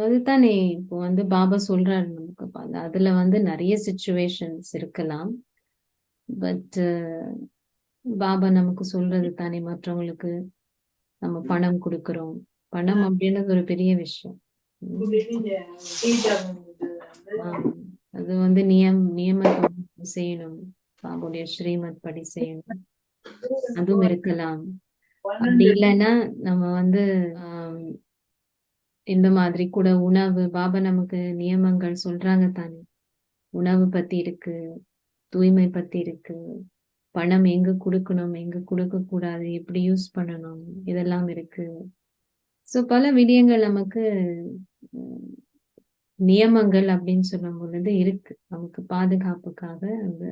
அதுதானே இப்போ வந்து பாபா சொல்றாரு நமக்கு. அதுல வந்து நிறைய சிச்சுவேஷன்ஸ் இருக்கலாம். பட் பாபா நமக்கு சொல்றது தானே, மற்றவங்களுக்கு நம்ம பணம் கொடுக்கிறோம். பணம் அப்படின்றது ஒரு பெரிய விஷயம். அது வந்து நியமத்தை செய்யணும், பாபுடைய ஸ்ரீமத் படி செய்யணும். அதுவும் இருக்கலாம். அப்படி இல்லைன்னா நம்ம வந்து இந்த மாதிரி கூட உணவு, பாபா நமக்கு நியமங்கள் சொல்றாங்க தானே. உணவு பத்தி இருக்கு, தூய்மை பத்தி இருக்கு, பணம் எங்க கொடுக்கணும் எங்க கொடுக்க கூடாது, எப்படி யூஸ் பண்ணணும், இதெல்லாம் இருக்கு. சோ பல விடயங்கள் நமக்கு நியமங்கள் அப்படின்னு சொல்லும் பொழுது இருக்கு, நமக்கு பாதுகாப்புக்காக அந்த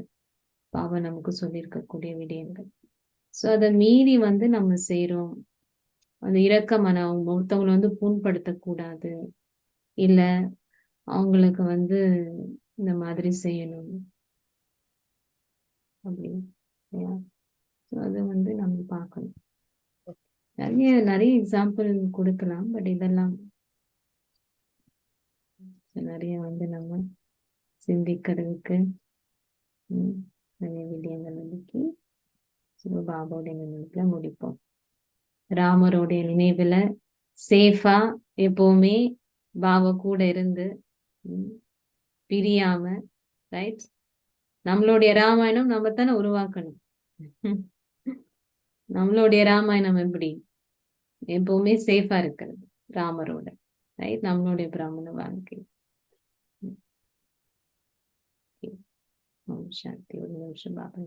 பாபா நமக்கு சொல்லியிருக்கக்கூடிய விடயங்கள். சோ அதை மீறி வந்து நம்ம செய்யறோம். அந்த இரக்கமான அவங்க ஒருத்தவங்களை வந்து புண்படுத்தக்கூடாது, இல்ல அவங்களுக்கு வந்து இந்த மாதிரி செய்யணும் அப்படின்னு அது வந்து நம்ம பார்க்கணும். நிறைய நிறைய எக்ஸாம்பிள் கொடுக்கலாம். பட் இதெல்லாம் நிறைய வந்து நம்ம சிந்திக்கிறதுக்கு நிறைய விடயங்கள் இன்னைக்கு பாபாவுடைய நினைவுல முடிப்போம். ராமருடைய நினைவுல சேஃபா எப்பவுமே பாபா கூட இருந்து பிரியாம, ரைட்? நம்மளுடைய ராமாயணம் நம்ம தானே உருவாக்கணும். நம்மளுடைய ராமாயணம் எப்படி எப்பவுமே சேஃபா இருக்கிறது ராமரோட, ரைட்? நம்மளுடைய பிராமண வாழ்க்கை. சாந்தி. ஒரு நிமிஷம் பாபா.